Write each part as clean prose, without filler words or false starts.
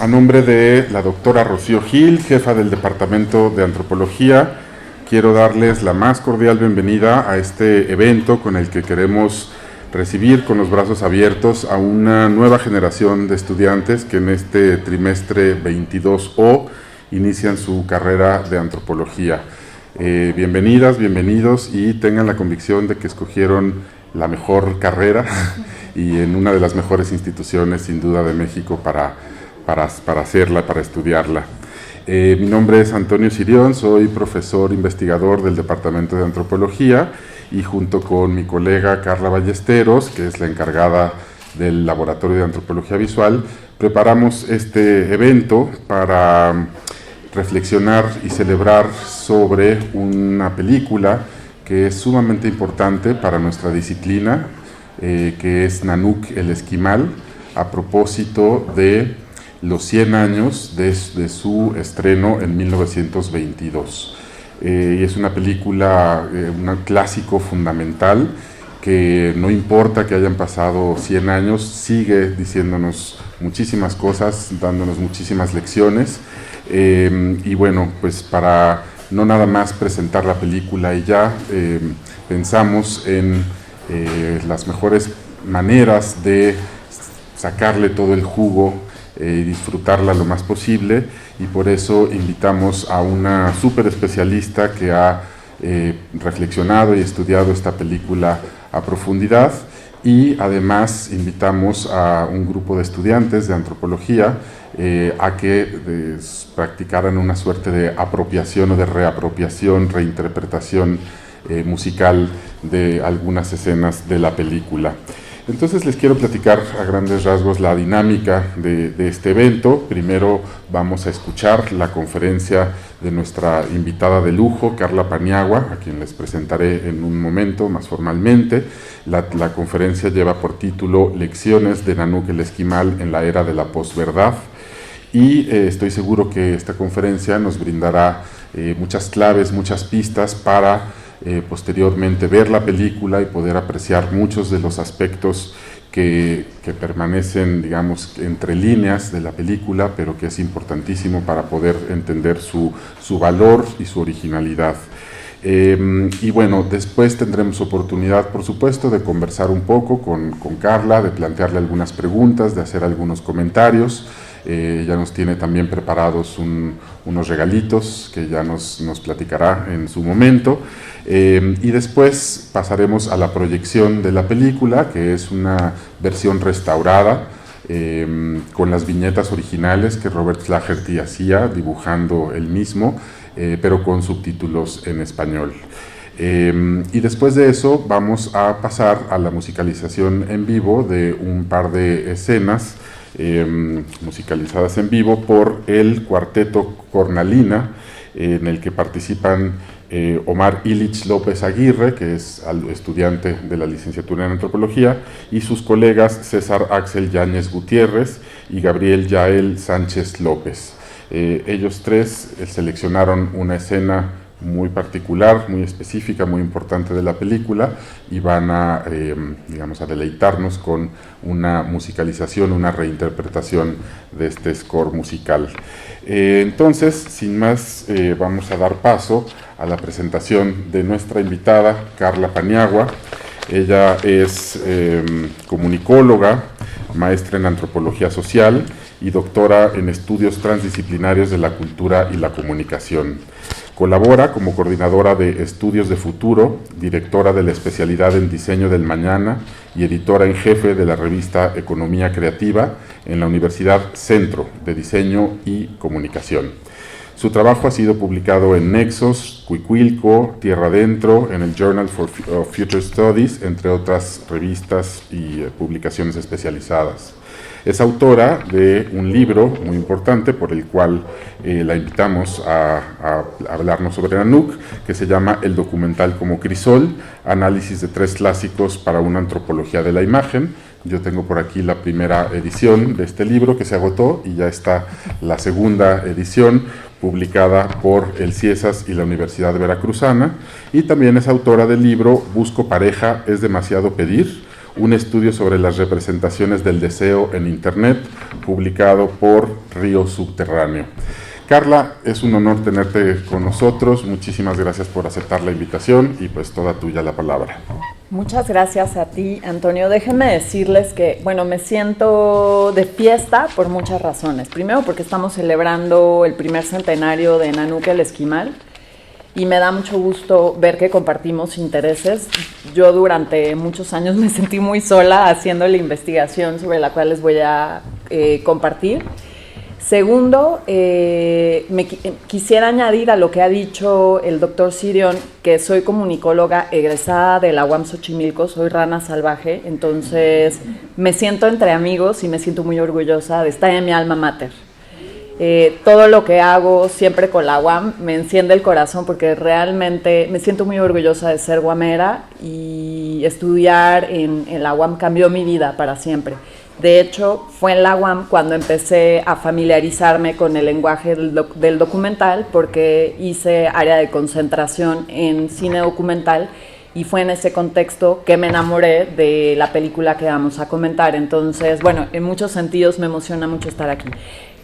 A nombre de la doctora Rocío Gil, jefa del Departamento de Antropología, quiero darles la más cordial bienvenida a este evento con el que queremos recibir con los brazos abiertos a una nueva generación de estudiantes que en este trimestre 22O inician su carrera de antropología. Bienvenidas, bienvenidos y tengan la convicción de que escogieron la mejor carrera y en una de las mejores instituciones sin duda de México para hacerla, para estudiarla. Mi nombre es Antonio Sirión, soy profesor investigador del Departamento de Antropología y junto con mi colega Carla Ballesteros, que es la encargada del Laboratorio de Antropología Visual, preparamos este evento para reflexionar y celebrar sobre una película que es sumamente importante para nuestra disciplina, que es Nanook el Esquimal, a propósito de los 100 años de su estreno en 1922. Y es una película, un clásico fundamental que no importa que hayan pasado 100 años, sigue diciéndonos muchísimas cosas, dándonos muchísimas lecciones. Y bueno, pues para no nada más presentar la película y ya, pensamos en las mejores maneras de sacarle todo el jugo y disfrutarla lo más posible, y por eso invitamos a una súper especialista que ha reflexionado y estudiado esta película a profundidad, y además invitamos a un grupo de estudiantes de antropología a que practicaran una suerte de apropiación o de reapropiación, reinterpretación musical de algunas escenas de la película. Entonces les quiero platicar a grandes rasgos la dinámica de este evento. Primero vamos a escuchar la conferencia de nuestra invitada de lujo, Carla Paniagua, a quien les presentaré en un momento más formalmente. La conferencia lleva por título Lecciones de Nanook el Esquimal en la era de la posverdad, y estoy seguro que esta conferencia nos brindará muchas claves, muchas pistas para posteriormente ver la película y poder apreciar muchos de los aspectos que permanecen, digamos, entre líneas de la película, pero que es importantísimo para poder entender su valor y su originalidad. Y bueno, después tendremos oportunidad, por supuesto, de conversar un poco con Carla, de plantearle algunas preguntas, de hacer algunos comentarios. Ya nos tiene también preparados unos regalitos que ya nos platicará en su momento. Y después pasaremos a la proyección de la película, que es una versión restaurada con las viñetas originales que Robert Flaherty hacía, dibujando él mismo, pero con subtítulos en español. Y después de eso vamos a pasar a la musicalización en vivo de un par de escenas musicalizadas en vivo por el Cuarteto Cornalina, en el que participan Omar Illich López Aguirre, que es estudiante de la licenciatura en Antropología, y sus colegas César Axel Yáñez Gutiérrez y Gabriel Yael Sánchez López. Ellos tres seleccionaron una escena muy particular, muy específica, muy importante de la película, y van a, digamos, a deleitarnos con una musicalización, una reinterpretación de este score musical. Entonces, sin más, vamos a dar paso a la presentación de nuestra invitada, Carla Paniagua. Ella es comunicóloga, maestra en antropología social y doctora en estudios transdisciplinarios de la cultura y la comunicación. Colabora como coordinadora de Estudios de Futuro, directora de la especialidad en Diseño del Mañana y editora en jefe de la revista Economía Creativa en la Universidad Centro de Diseño y Comunicación. Su trabajo ha sido publicado en Nexos, Cuicuilco, Tierra Adentro, en el Journal for Future Studies, entre otras revistas y publicaciones especializadas. Es autora de un libro muy importante por el cual la invitamos a hablarnos sobre Nanook, que se llama El documental como crisol, análisis de 3 clásicos para una antropología de la imagen. Yo tengo por aquí la primera edición de este libro que se agotó, y ya está la segunda edición publicada por el CIESAS y la Universidad Veracruzana, y también es autora del libro Busco pareja, es demasiado pedir, un estudio sobre las representaciones del deseo en Internet, publicado por Río Subterráneo. Carla, es un honor tenerte con nosotros. Muchísimas gracias por aceptar la invitación y pues toda tuya la palabra. Muchas gracias a ti, Antonio. Déjenme decirles que, bueno, me siento de fiesta por muchas razones. Primero, porque estamos celebrando el primer centenario de Nanuque el Esquimal y me da mucho gusto ver que compartimos intereses. Yo durante muchos años me sentí muy sola haciendo la investigación sobre la cual les voy a compartir. Segundo, quisiera añadir a lo que ha dicho el doctor Sirión, que soy comunicóloga egresada de la UAM Xochimilco, soy rana salvaje, entonces me siento entre amigos y me siento muy orgullosa de estar en mi alma mater. Todo lo que hago siempre con la UAM me enciende el corazón porque realmente me siento muy orgullosa de ser guamera y estudiar en la UAM cambió mi vida para siempre. De hecho, fue en la UAM cuando empecé a familiarizarme con el lenguaje del documental porque hice área de concentración en cine documental y fue en ese contexto que me enamoré de la película que vamos a comentar. Entonces, bueno, en muchos sentidos me emociona mucho estar aquí.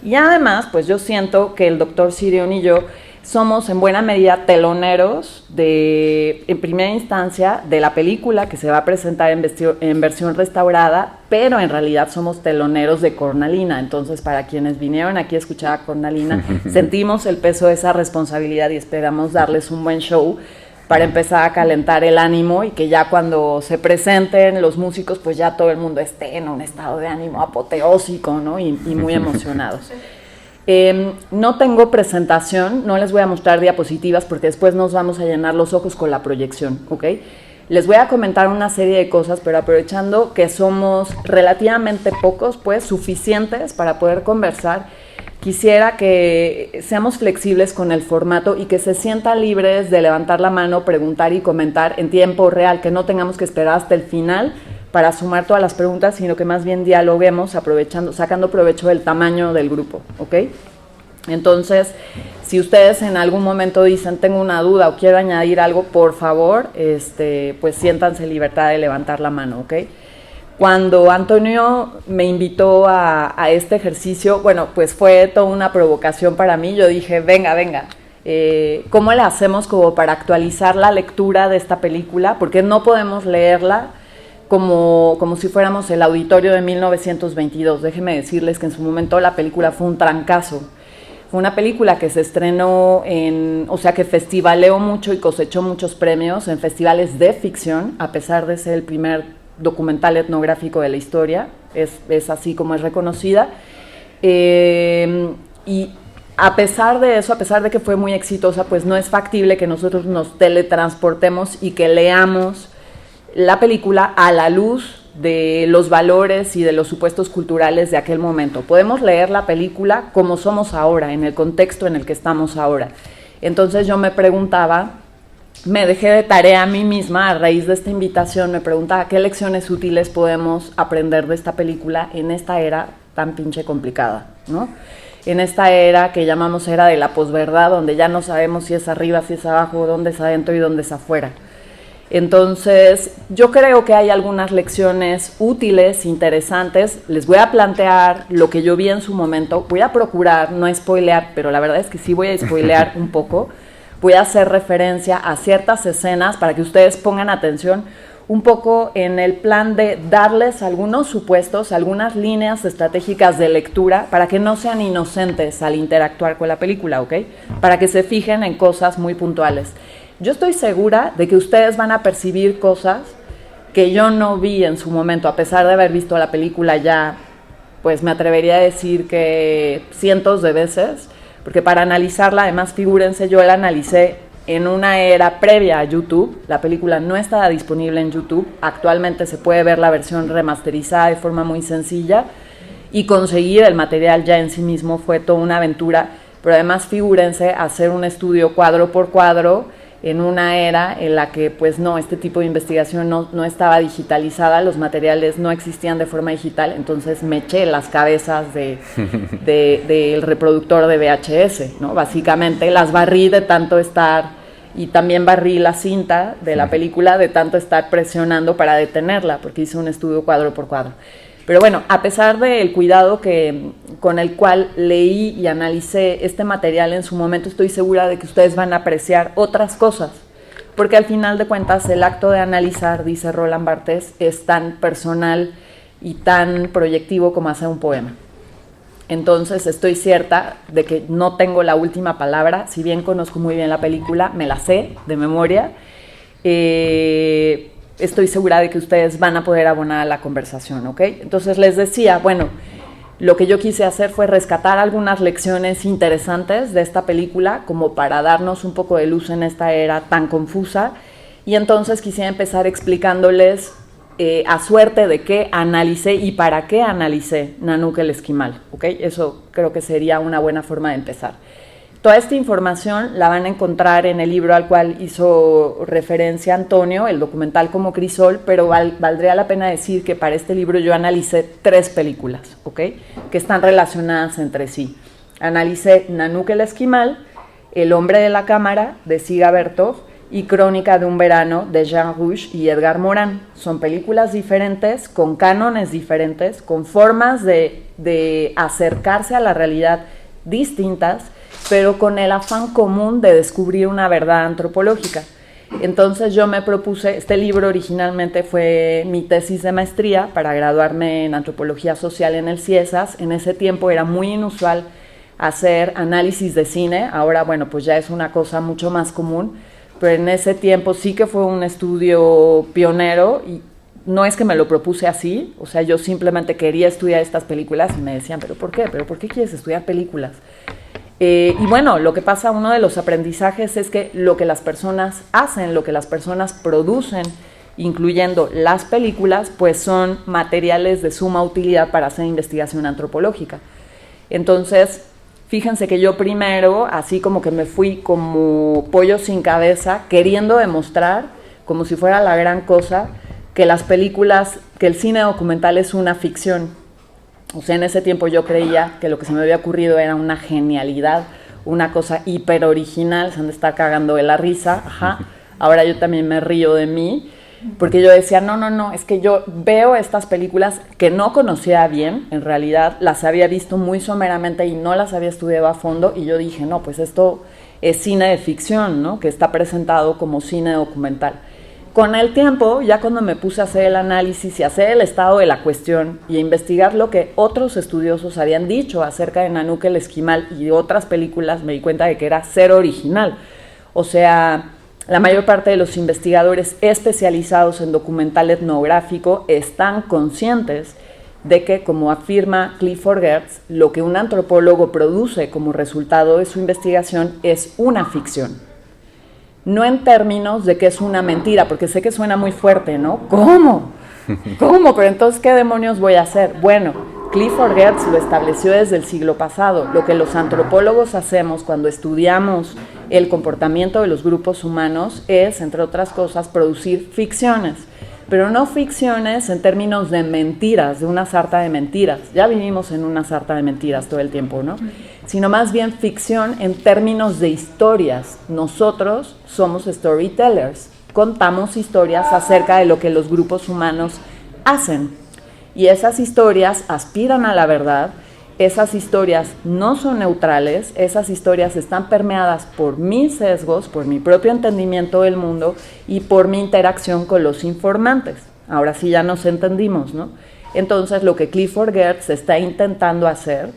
Y además, pues yo siento que el doctor Sirión y yo somos en buena medida teloneros en primera instancia, de la película que se va a presentar en versión restaurada, pero en realidad somos teloneros de Cornalina. Entonces, para quienes vinieron aquí a escuchar a Cornalina, sentimos el peso de esa responsabilidad y esperamos darles un buen show para empezar a calentar el ánimo y que ya cuando se presenten los músicos, pues ya todo el mundo esté en un estado de ánimo apoteósico, ¿no? y muy emocionados. No tengo presentación, no les voy a mostrar diapositivas porque después nos vamos a llenar los ojos con la proyección, ¿ok? Les voy a comentar una serie de cosas, pero aprovechando que somos relativamente pocos, pues suficientes para poder conversar, quisiera que seamos flexibles con el formato y que se sientan libres de levantar la mano, preguntar y comentar en tiempo real, que no tengamos que esperar hasta el final para sumar todas las preguntas, sino que más bien dialoguemos sacando provecho del tamaño del grupo, ¿ok? Entonces, si ustedes en algún momento dicen, tengo una duda o quiero añadir algo, por favor, pues siéntanse en libertad de levantar la mano, ¿ok? Cuando Antonio me invitó a este ejercicio, bueno, pues fue toda una provocación para mí. Yo dije, venga, ¿cómo le hacemos como para actualizar la lectura de esta película? Porque no podemos leerla como si fuéramos el auditorio de 1922. Déjenme decirles que en su momento la película fue un trancazo. Fue una película que se estrenó que festivaleó mucho y cosechó muchos premios en festivales de ficción, a pesar de ser el primer documental etnográfico de la historia, es así como es reconocida. Y a pesar de eso, a pesar de que fue muy exitosa, pues no es factible que nosotros nos teletransportemos y que leamos la película a la luz de los valores y de los supuestos culturales de aquel momento. Podemos leer la película como somos ahora, en el contexto en el que estamos ahora. Entonces yo me preguntaba, me dejé de tarea a mí misma a raíz de esta invitación, me preguntaba qué lecciones útiles podemos aprender de esta película en esta era tan pinche complicada, ¿no? En esta era que llamamos era de la posverdad, donde ya no sabemos si es arriba, si es abajo, dónde es adentro y dónde es afuera. Entonces, yo creo que hay algunas lecciones útiles, interesantes. Les voy a plantear lo que yo vi en su momento. Voy a procurar no spoilear, pero la verdad es que sí voy a spoilear un poco. Voy a hacer referencia a ciertas escenas para que ustedes pongan atención un poco en el plan de darles algunos supuestos, algunas líneas estratégicas de lectura para que no sean inocentes al interactuar con la película, ¿ok? Para que se fijen en cosas muy puntuales. Yo estoy segura de que ustedes van a percibir cosas que yo no vi en su momento, a pesar de haber visto la película ya, pues me atrevería a decir que cientos de veces, porque para analizarla, además, figúrense, yo la analicé en una era previa a YouTube. La película no estaba disponible en YouTube, actualmente se puede ver la versión remasterizada de forma muy sencilla, y conseguir el material ya en sí mismo fue toda una aventura, pero además figúrense hacer un estudio cuadro por cuadro, en una era en la que pues no, este tipo de investigación no estaba digitalizada, los materiales no existían de forma digital, entonces me eché las cabezas del reproductor de VHS, ¿no? Básicamente las barrí de tanto estar y también barrí la cinta de la película de tanto estar presionando para detenerla, porque hice un estudio cuadro por cuadro. Pero bueno, a pesar del cuidado con el cual leí y analicé este material en su momento, estoy segura de que ustedes van a apreciar otras cosas, porque al final de cuentas el acto de analizar, dice Roland Barthes, es tan personal y tan proyectivo como hacer un poema. Entonces estoy cierta de que no tengo la última palabra, si bien conozco muy bien la película, me la sé de memoria, estoy segura de que ustedes van a poder abonar a la conversación, ¿ok? Entonces les decía, bueno, lo que yo quise hacer fue rescatar algunas lecciones interesantes de esta película como para darnos un poco de luz en esta era tan confusa, y entonces quisiera empezar explicándoles a suerte de qué analicé y para qué analicé Nanook el Esquimal, ¿ok? Eso creo que sería una buena forma de empezar. Toda esta información la van a encontrar en el libro al cual hizo referencia Antonio, el documental Como Crisol, pero valdría la pena decir que para este libro yo analicé 3 películas, ¿ok? Que están relacionadas entre sí. Analicé Nanook el Esquimal, El hombre de la cámara, de Dziga Vertov, y Crónica de un verano, de Jean Rouch y Edgar Morin. Son películas diferentes, con cánones diferentes, con formas de acercarse a la realidad distintas, pero con el afán común de descubrir una verdad antropológica. Entonces yo me propuse, este libro originalmente fue mi tesis de maestría para graduarme en antropología social en el CIESAS. En ese tiempo era muy inusual hacer análisis de cine, ahora bueno, pues ya es una cosa mucho más común, pero en ese tiempo sí que fue un estudio pionero y no es que me lo propuse así, o sea, yo simplemente quería estudiar estas películas y me decían, ¿pero por qué? ¿Pero por qué quieres estudiar películas? Y bueno, lo que pasa, uno de los aprendizajes es que lo que las personas hacen, lo que las personas producen, incluyendo las películas, pues son materiales de suma utilidad para hacer investigación antropológica. Entonces, fíjense que yo primero, así como que me fui como pollo sin cabeza, queriendo demostrar, como si fuera la gran cosa, que las películas, que el cine documental es una ficción. O sea, en ese tiempo yo creía que lo que se me había ocurrido era una genialidad, una cosa hiper original, se han de estar cagando de la risa, ajá. Ahora yo también me río de mí, porque yo decía, no, es que yo veo estas películas que no conocía bien, en realidad las había visto muy someramente y no las había estudiado a fondo, y yo dije, no, pues esto es cine de ficción, ¿no? Que está presentado como cine documental. Con el tiempo, ya cuando me puse a hacer el análisis y a hacer el estado de la cuestión y a investigar lo que otros estudiosos habían dicho acerca de Nanook el Esquimal y de otras películas, me di cuenta de que era cero original. O sea, la mayor parte de los investigadores especializados en documental etnográfico están conscientes de que, como afirma Clifford Geertz, lo que un antropólogo produce como resultado de su investigación es una ficción. No en términos de que es una mentira, porque sé que suena muy fuerte, ¿no? ¿Cómo? Pero entonces, ¿qué demonios voy a hacer? Bueno, Clifford Geertz lo estableció desde el siglo pasado. Lo que los antropólogos hacemos cuando estudiamos el comportamiento de los grupos humanos es, entre otras cosas, producir ficciones. Pero no ficciones en términos de mentiras, de una sarta de mentiras. Ya vivimos en una sarta de mentiras todo el tiempo, ¿no? Sino más bien ficción en términos de historias. Nosotros somos storytellers, contamos historias acerca de lo que los grupos humanos hacen. Y esas historias aspiran a la verdad, esas historias no son neutrales, esas historias están permeadas por mis sesgos, por mi propio entendimiento del mundo y por mi interacción con los informantes. Ahora sí ya nos entendimos, ¿no? Entonces lo que Clifford Geertz está intentando hacer,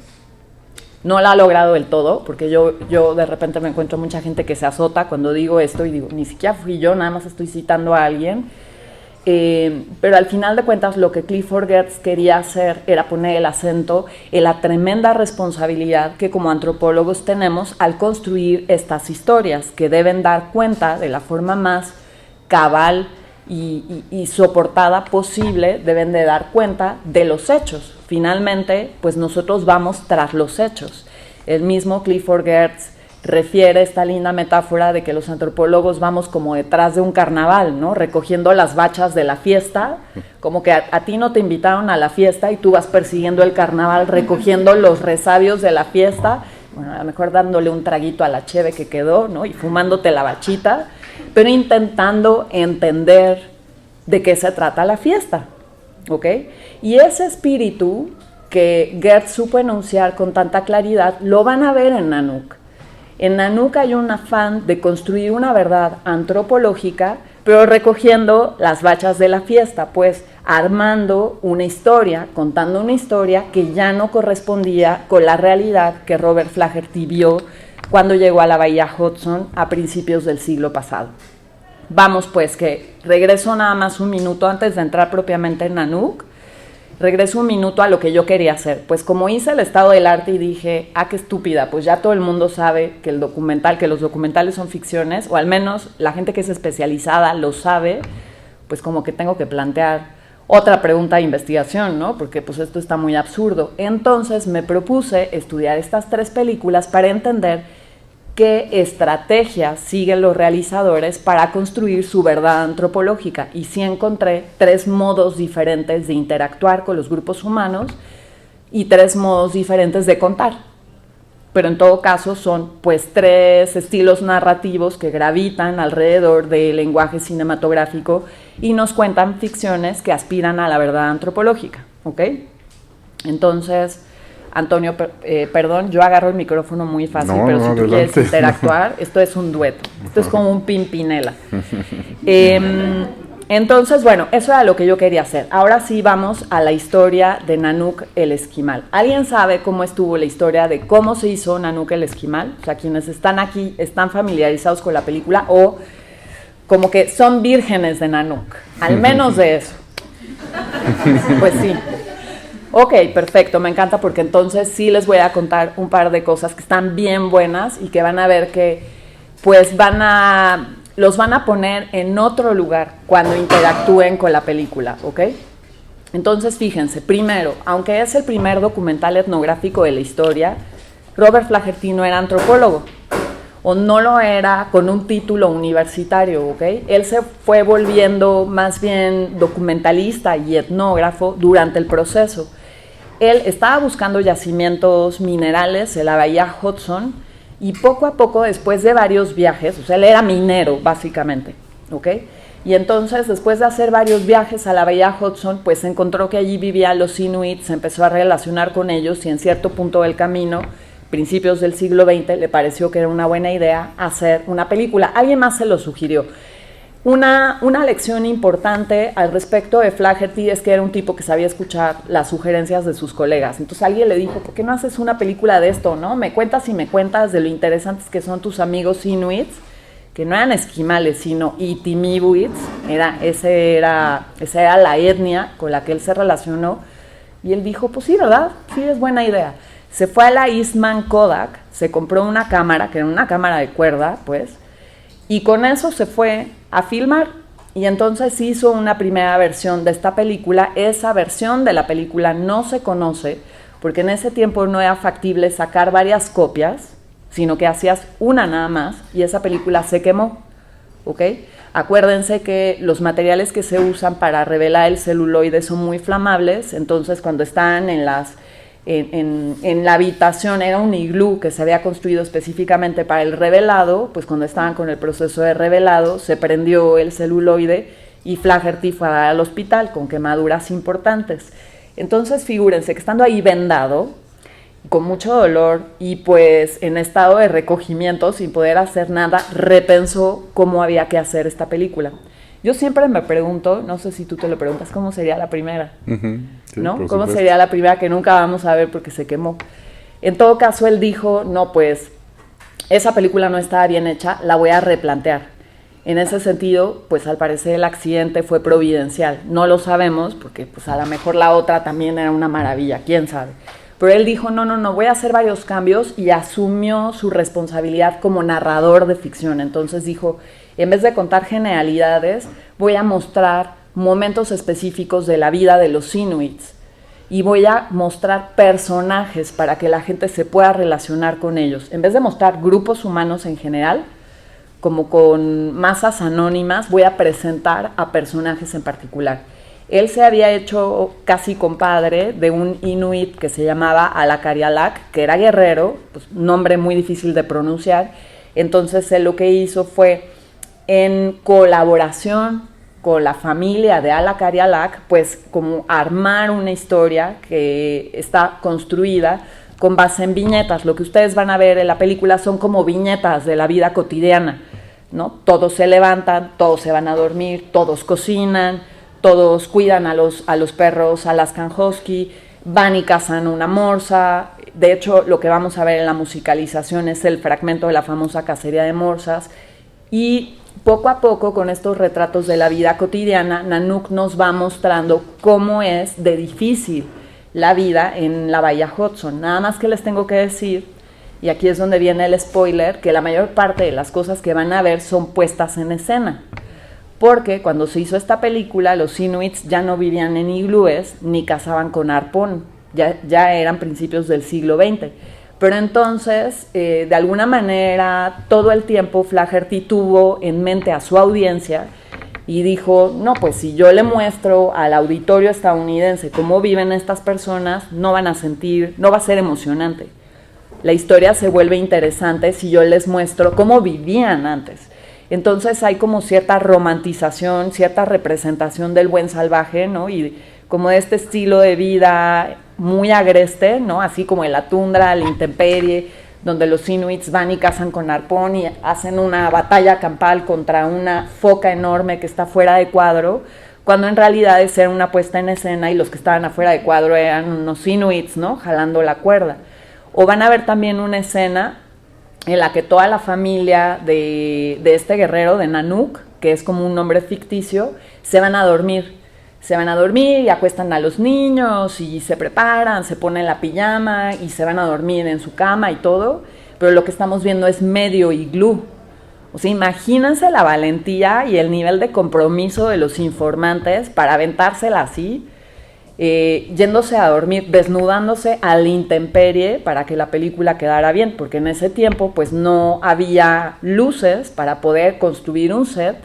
no la ha logrado del todo, porque yo de repente me encuentro mucha gente que se azota cuando digo esto y digo, ni siquiera fui yo, nada más estoy citando a alguien. Pero al final de cuentas lo que Clifford Geertz quería hacer era poner el acento en la tremenda responsabilidad que como antropólogos tenemos al construir estas historias, que deben dar cuenta de la forma más cabal y soportada posible, deben de dar cuenta de los hechos. Finalmente, pues nosotros vamos tras los hechos. El mismo Clifford Geertz refiere esta linda metáfora de que los antropólogos vamos como detrás de un carnaval, ¿no? Recogiendo las bachas de la fiesta, como que a ti no te invitaron a la fiesta y tú vas persiguiendo el carnaval, recogiendo los resabios de la fiesta, bueno, a lo mejor dándole un traguito a la cheve que quedó, ¿no? Y fumándote la bachita, pero intentando entender de qué se trata la fiesta, ¿ok? Y ese espíritu que Goethe supo enunciar con tanta claridad, lo van a ver en Nanook. En Nanook hay un afán de construir una verdad antropológica, pero recogiendo las bachas de la fiesta, pues armando una historia, contando una historia que ya no correspondía con la realidad que Robert Flaherty vio cuando llegó a la bahía Hudson a principios del siglo pasado. Vamos pues, que regreso nada más un minuto antes de entrar propiamente en Nanook. Regreso un minuto a lo que yo quería hacer. Pues como hice el estado del arte y dije, qué estúpida, pues ya todo el mundo sabe que que los documentales son ficciones, o al menos la gente que es especializada lo sabe, pues como que tengo que plantear otra pregunta de investigación, ¿no? Porque pues esto está muy absurdo. Entonces me propuse estudiar estas 3 películas para entender qué estrategias siguen los realizadores para construir su verdad antropológica. Y sí encontré 3 modos diferentes de interactuar con los grupos humanos y 3 modos diferentes de contar. Pero en todo caso son pues 3 estilos narrativos que gravitan alrededor del lenguaje cinematográfico y nos cuentan ficciones que aspiran a la verdad antropológica, ¿ok? Entonces, Antonio, perdón, yo agarro el micrófono muy fácil, pero si tú quieres interactuar, esto es un dueto, esto es como un Pimpinela. Entonces, bueno, eso era lo que yo quería hacer. Ahora sí vamos a la historia de Nanook el Esquimal. ¿Alguien sabe cómo estuvo la historia de cómo se hizo Nanook el Esquimal? O sea, quienes están aquí están familiarizados con la película o como que son vírgenes de Nanook, al menos de eso. Pues sí. Ok, perfecto, me encanta porque entonces sí les voy a contar un par de cosas que están bien buenas y que van a ver que pues los van a poner en otro lugar cuando interactúen con la película, ¿ok? Entonces fíjense, primero, aunque es el primer documental etnográfico de la historia, Robert Flaherty no era antropólogo o no lo era con un título universitario, ¿ok? Él se fue volviendo más bien documentalista y etnógrafo durante el proceso. Él estaba buscando yacimientos minerales en la bahía Hudson y poco a poco, después de varios viajes, o sea, él era minero básicamente, ¿ok? Y entonces, después de hacer varios viajes a la bahía Hudson, pues encontró que allí vivían los inuits, se empezó a relacionar con ellos y en cierto punto del camino, principios del siglo XX, le pareció que era una buena idea hacer una película. Alguien más se lo sugirió. Una lección importante al respecto de Flaherty es que era un tipo que sabía escuchar las sugerencias de sus colegas. Entonces alguien le dijo, ¿por qué no haces una película de esto, no? Me cuentas de lo interesantes que son tus amigos inuits, que no eran esquimales, sino itimibuits. Esa era la etnia con la que él se relacionó. Y él dijo, pues sí, ¿verdad? Sí, es buena idea. Se fue a la Eastman Kodak, se compró una cámara, que era una cámara de cuerda, pues, y con eso se fue a filmar y entonces hizo una primera versión de esta película. Esa versión de la película no se conoce porque en ese tiempo no era factible sacar varias copias, sino que hacías una nada más y esa película se quemó, ¿ok? Acuérdense que los materiales que se usan para revelar el celuloide son muy flamables, entonces cuando están en la habitación, era un iglú que se había construido específicamente para el revelado, pues cuando estaban con el proceso de revelado se prendió el celuloide y Flaherty fue al hospital con quemaduras importantes. Entonces figúrense que estando ahí vendado, con mucho dolor y pues en estado de recogimiento sin poder hacer nada, repensó cómo había que hacer esta película. Yo siempre me pregunto, no sé si tú te lo preguntas, ¿cómo sería la primera? Sí, ¿no? ¿Cómo sería la primera que nunca vamos a ver porque se quemó? En todo caso, él dijo, no, pues, esa película no estaba bien hecha, la voy a replantear. En ese sentido, pues, al parecer el accidente fue providencial. No lo sabemos porque, pues, a lo mejor la otra también era una maravilla, quién sabe. Pero él dijo, no, voy a hacer varios cambios y asumió su responsabilidad como narrador de ficción. Entonces dijo, en vez de contar generalidades, voy a mostrar momentos específicos de la vida de los inuits y voy a mostrar personajes para que la gente se pueda relacionar con ellos. En vez de mostrar grupos humanos en general, como con masas anónimas, voy a presentar a personajes en particular. Él se había hecho casi compadre de un inuit que se llamaba Alakarialak, que era guerrero, pues, nombre muy difícil de pronunciar. Entonces él lo que hizo fue, en colaboración con la familia de Alakarialak, pues como armar una historia que está construida con base en viñetas. Lo que ustedes van a ver en la película son como viñetas de la vida cotidiana, ¿no? Todos se levantan, todos se van a dormir, todos cocinan, todos cuidan a los perros Alaskan Husky, van y cazan una morsa. De hecho, lo que vamos a ver en la musicalización es el fragmento de la famosa cacería de morsas. Y poco a poco, con estos retratos de la vida cotidiana, Nanook nos va mostrando cómo es de difícil la vida en la bahía Hudson. Nada más que les tengo que decir, y aquí es donde viene el spoiler, que la mayor parte de las cosas que van a ver son puestas en escena. Porque cuando se hizo esta película, los inuits ya no vivían en iglúes ni cazaban con arpón, ya eran principios del siglo XX. Pero entonces, de alguna manera, todo el tiempo Flaherty tuvo en mente a su audiencia y dijo, no, pues si yo le muestro al auditorio estadounidense cómo viven estas personas, no van a sentir, no va a ser emocionante. La historia se vuelve interesante si yo les muestro cómo vivían antes. Entonces hay como cierta romantización, cierta representación del buen salvaje, ¿no? Y como de este estilo de vida muy agreste, ¿no? Así como en la tundra, la intemperie, donde los inuits van y cazan con arpón y hacen una batalla campal contra una foca enorme que está fuera de cuadro, cuando en realidad era una puesta en escena y los que estaban afuera de cuadro eran unos inuits, ¿no? Jalando la cuerda. O van a ver también una escena en la que toda la familia de este guerrero, de Nanook, que es como un nombre ficticio, se van a dormir y acuestan a los niños y se preparan, se ponen la pijama y se van a dormir en su cama y todo, pero lo que estamos viendo es medio iglú. O sea, imagínense la valentía y el nivel de compromiso de los informantes para aventársela así, yéndose a dormir, desnudándose a la intemperie para que la película quedara bien, porque en ese tiempo pues no había luces para poder construir un set,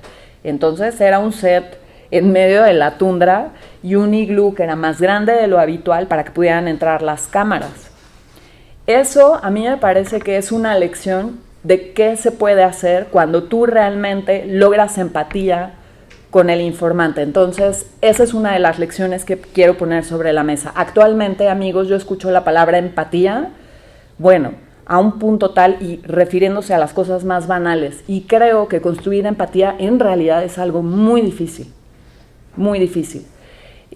entonces era un set en medio de la tundra y un iglú que era más grande de lo habitual para que pudieran entrar las cámaras. Eso a mí me parece que es una lección de qué se puede hacer cuando tú realmente logras empatía con el informante. Entonces, esa es una de las lecciones que quiero poner sobre la mesa. Actualmente, amigos, yo escucho la palabra empatía, bueno, a un punto tal y refiriéndose a las cosas más banales. Y creo que construir empatía en realidad es algo muy difícil, muy difícil.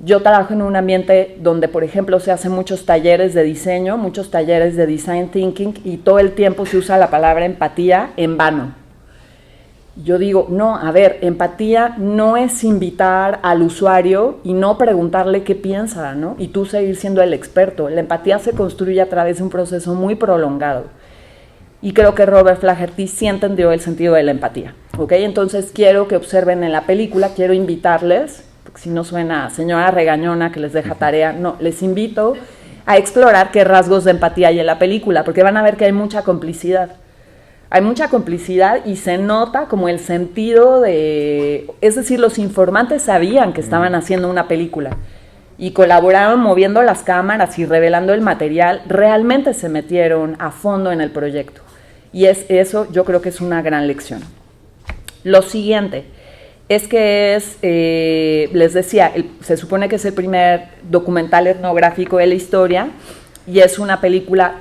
Yo trabajo en un ambiente donde, por ejemplo, se hacen muchos talleres de diseño, muchos talleres de design thinking, y todo el tiempo se usa la palabra empatía en vano. Yo digo, no, a ver, empatía no es invitar al usuario y no preguntarle qué piensa, ¿no? Y tú seguir siendo el experto. La empatía se construye a través de un proceso muy prolongado. Y creo que Robert Flaherty sí entendió el sentido de la empatía, ¿ok? Entonces quiero que observen en la película, quiero invitarles, porque si no suena a señora regañona que les deja tarea, no, les invito a explorar qué rasgos de empatía hay en la película, porque van a ver que hay mucha complicidad. Hay mucha complicidad y se nota como el sentido de... Es decir, los informantes sabían que estaban haciendo una película y colaboraron moviendo las cámaras y revelando el material. Realmente se metieron a fondo en el proyecto. Y eso yo creo que es una gran lección. Lo siguiente es que les decía, se supone que es el primer documental etnográfico de la historia y es una película,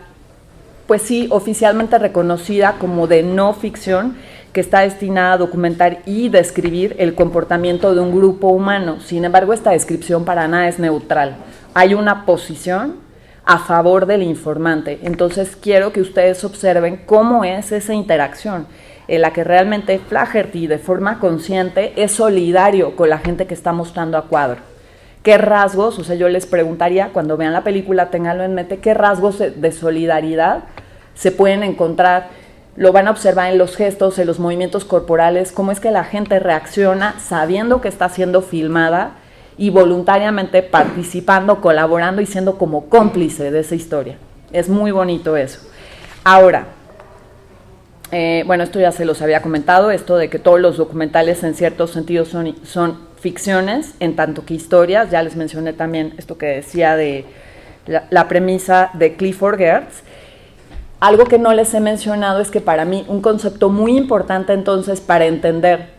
pues sí, oficialmente reconocida como de no ficción, que está destinada a documentar y describir el comportamiento de un grupo humano. Sin embargo, esta descripción para nada es neutral. Hay una posición a favor del informante. Entonces, quiero que ustedes observen cómo es esa interacción, en la que realmente Flaherty, de forma consciente, es solidario con la gente que está mostrando a cuadro. ¿Qué rasgos? O sea, yo les preguntaría, cuando vean la película, ténganlo en mente, ¿qué rasgos de solidaridad se pueden encontrar? Lo van a observar en los gestos, en los movimientos corporales, cómo es que la gente reacciona sabiendo que está siendo filmada y voluntariamente participando, colaborando y siendo como cómplice de esa historia. Es muy bonito eso. Ahora, bueno, esto ya se los había comentado, esto de que todos los documentales en cierto sentido son ficciones en tanto que historias. Ya les mencioné también esto que decía de la premisa de Clifford Geertz. Algo que no les he mencionado es que para mí un concepto muy importante entonces para entender,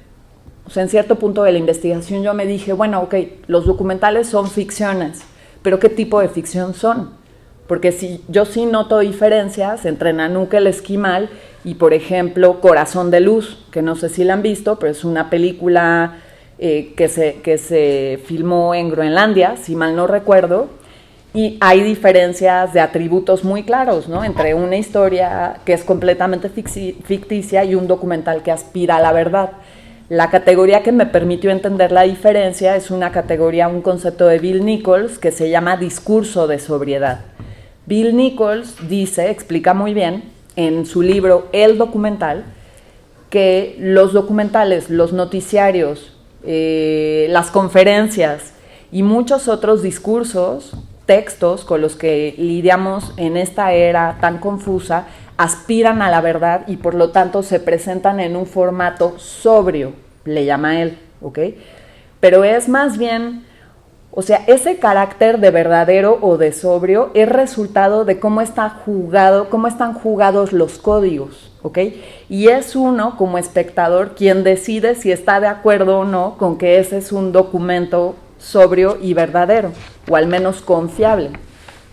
o sea, en cierto punto de la investigación yo me dije, bueno, ok, los documentales son ficciones, pero ¿qué tipo de ficción son? Porque yo sí noto diferencias entre Nanook el Esquimal y, por ejemplo, Corazón de Luz, que no sé si la han visto, pero es una película que se filmó en Groenlandia, si mal no recuerdo, y hay diferencias de atributos muy claros, ¿no? Entre una historia que es completamente ficticia y un documental que aspira a la verdad. La categoría que me permitió entender la diferencia es una categoría, un concepto de Bill Nichols que se llama discurso de sobriedad. Bill Nichols explica muy bien en su libro El Documental, que los documentales, los noticiarios, las conferencias y muchos otros discursos, textos con los que lidiamos en esta era tan confusa, aspiran a la verdad y por lo tanto se presentan en un formato sobrio, le llama él, ¿ok? Pero es más bien, o sea, ese carácter de verdadero o de sobrio es resultado de cómo están jugados los códigos, ¿ok? Y es uno como espectador quien decide si está de acuerdo o no con que ese es un documento sobrio y verdadero, o al menos confiable,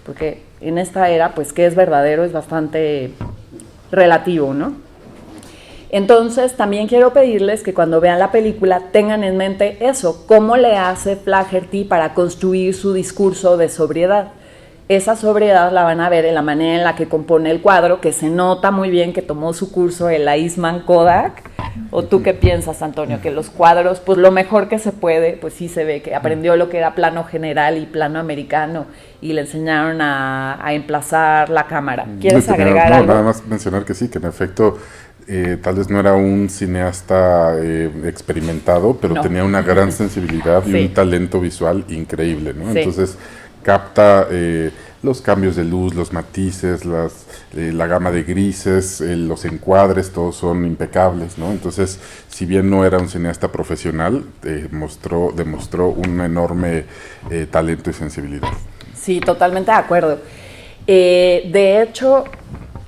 porque en esta era, pues, que es verdadero es bastante relativo, ¿no? Entonces, también quiero pedirles que cuando vean la película tengan en mente eso, cómo le hace Flaherty para construir su discurso de sobriedad. Esa sobriedad la van a ver en la manera en la que compone el cuadro, que se nota muy bien que tomó su curso en la Eastman Kodak. ¿O tú qué piensas, Antonio? Que los cuadros, pues lo mejor que se puede, pues sí se ve que aprendió lo que era plano general y plano americano y le enseñaron a emplazar la cámara. ¿Quieres agregar algo? Nada más mencionar que sí, que en efecto tal vez no era un cineasta experimentado, pero tenía una gran sensibilidad y un talento visual increíble, ¿no? Sí. Entonces capta los cambios de luz, los matices, la gama de grises, los encuadres, todos son impecables, ¿no? Entonces, si bien no era un cineasta profesional, demostró un enorme talento y sensibilidad. Sí, totalmente de acuerdo. De hecho,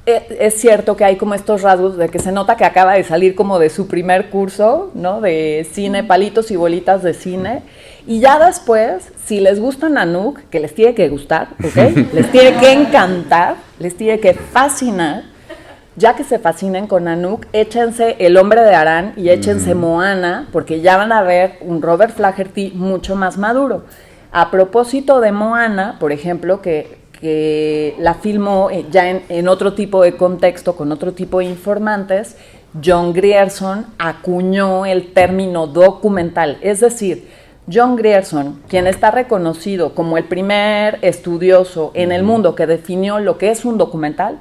es cierto que hay como estos rasgos de que se nota que acaba de salir como de su primer curso, ¿no? De cine, palitos y bolitas de cine. Y ya después, si les gusta Nanook, que les tiene que gustar, ¿ok? Les tiene que encantar, les tiene que fascinar. Ya que se fascinen con Nanook, échense El Hombre de Arán y échense Moana, porque ya van a ver un Robert Flaherty mucho más maduro. A propósito de Moana, por ejemplo, que la filmó ya en otro tipo de contexto, con otro tipo de informantes, John Grierson acuñó el término documental. Es decir, John Grierson, quien está reconocido como el primer estudioso en el mundo que definió lo que es un documental,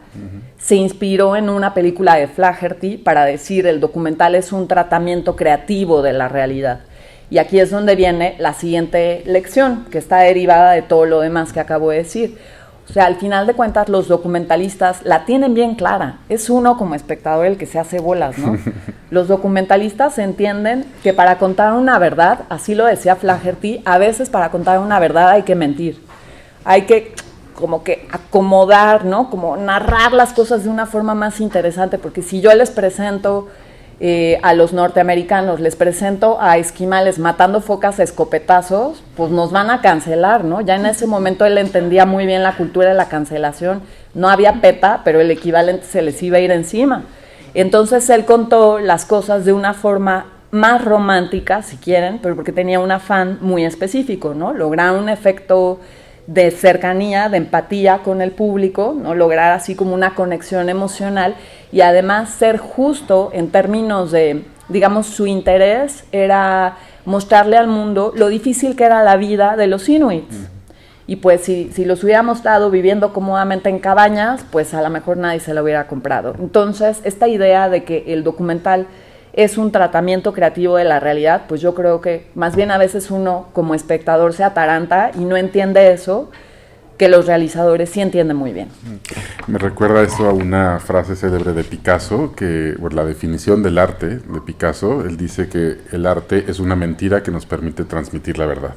se inspiró en una película de Flaherty para decir el documental es un tratamiento creativo de la realidad. Y aquí es donde viene la siguiente lección, que está derivada de todo lo demás que acabo de decir. O sea, al final de cuentas, los documentalistas la tienen bien clara. Es uno como espectador el que se hace bolas, ¿no? Los documentalistas entienden que para contar una verdad, así lo decía Flaherty, a veces para contar una verdad hay que mentir. Hay que como que acomodar, ¿no? Como narrar las cosas de una forma más interesante, porque si yo les presento a los norteamericanos, les presento a esquimales matando focas a escopetazos, pues nos van a cancelar, ¿no? Ya en ese momento él entendía muy bien la cultura de la cancelación. No había PETA, pero el equivalente se les iba a ir encima. Entonces él contó las cosas de una forma más romántica, si quieren, pero porque tenía un afán muy específico, ¿no? Lograr un efecto de cercanía, de empatía con el público, ¿no? Lograr así como una conexión emocional y además ser justo en términos de, digamos, su interés era mostrarle al mundo lo difícil que era la vida de los inuits. Y pues si los hubiéramos estado viviendo cómodamente en cabañas, pues a lo mejor nadie se lo hubiera comprado. Entonces, esta idea de que el documental es un tratamiento creativo de la realidad, pues yo creo que más bien a veces uno como espectador se ataranta y no entiende eso, que los realizadores sí entienden muy bien. Me recuerda eso a una frase célebre de Picasso, que por la definición del arte de Picasso, él dice que el arte es una mentira que nos permite transmitir la verdad.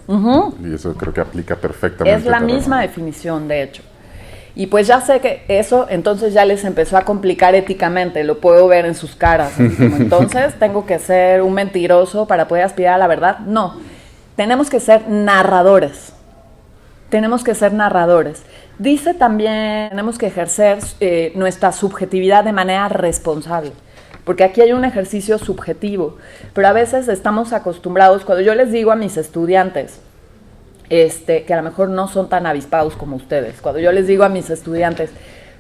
Y eso creo que aplica perfectamente. Es la misma definición, de hecho. Y pues ya sé que eso entonces ya les empezó a complicar éticamente, lo puedo ver en sus caras. Entonces, ¿tengo que ser un mentiroso para poder aspirar a la verdad? No, tenemos que ser narradores. Tenemos que ser narradores. Dice también, tenemos que ejercer nuestra subjetividad de manera responsable, porque aquí hay un ejercicio subjetivo, pero a veces estamos acostumbrados, cuando yo les digo a mis estudiantes, que a lo mejor no son tan avispados como ustedes, cuando yo les digo a mis estudiantes,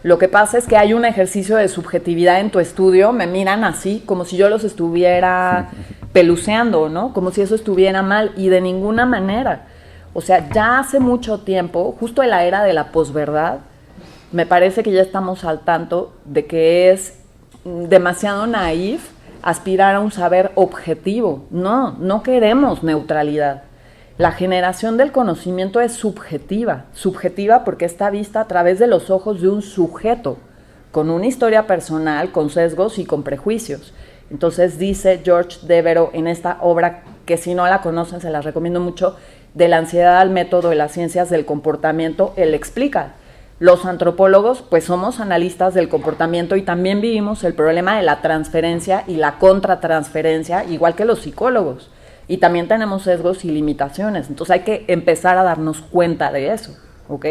lo que pasa es que hay un ejercicio de subjetividad en tu estudio, me miran así, como si yo los estuviera peluceando, ¿no? Como si eso estuviera mal, y de ninguna manera. O sea, ya hace mucho tiempo, justo en la era de la posverdad, me parece que ya estamos al tanto de que es demasiado naif aspirar a un saber objetivo. No, no queremos neutralidad. La generación del conocimiento es subjetiva porque está vista a través de los ojos de un sujeto, con una historia personal, con sesgos y con prejuicios. Entonces dice George Devereux en esta obra, que si no la conocen se las recomiendo mucho, de la ansiedad al método de las ciencias del comportamiento, él explica. Los antropólogos pues somos analistas del comportamiento y también vivimos el problema de la transferencia y la contratransferencia, igual que los psicólogos. Y también tenemos sesgos y limitaciones, entonces hay que empezar a darnos cuenta de eso, ¿ok?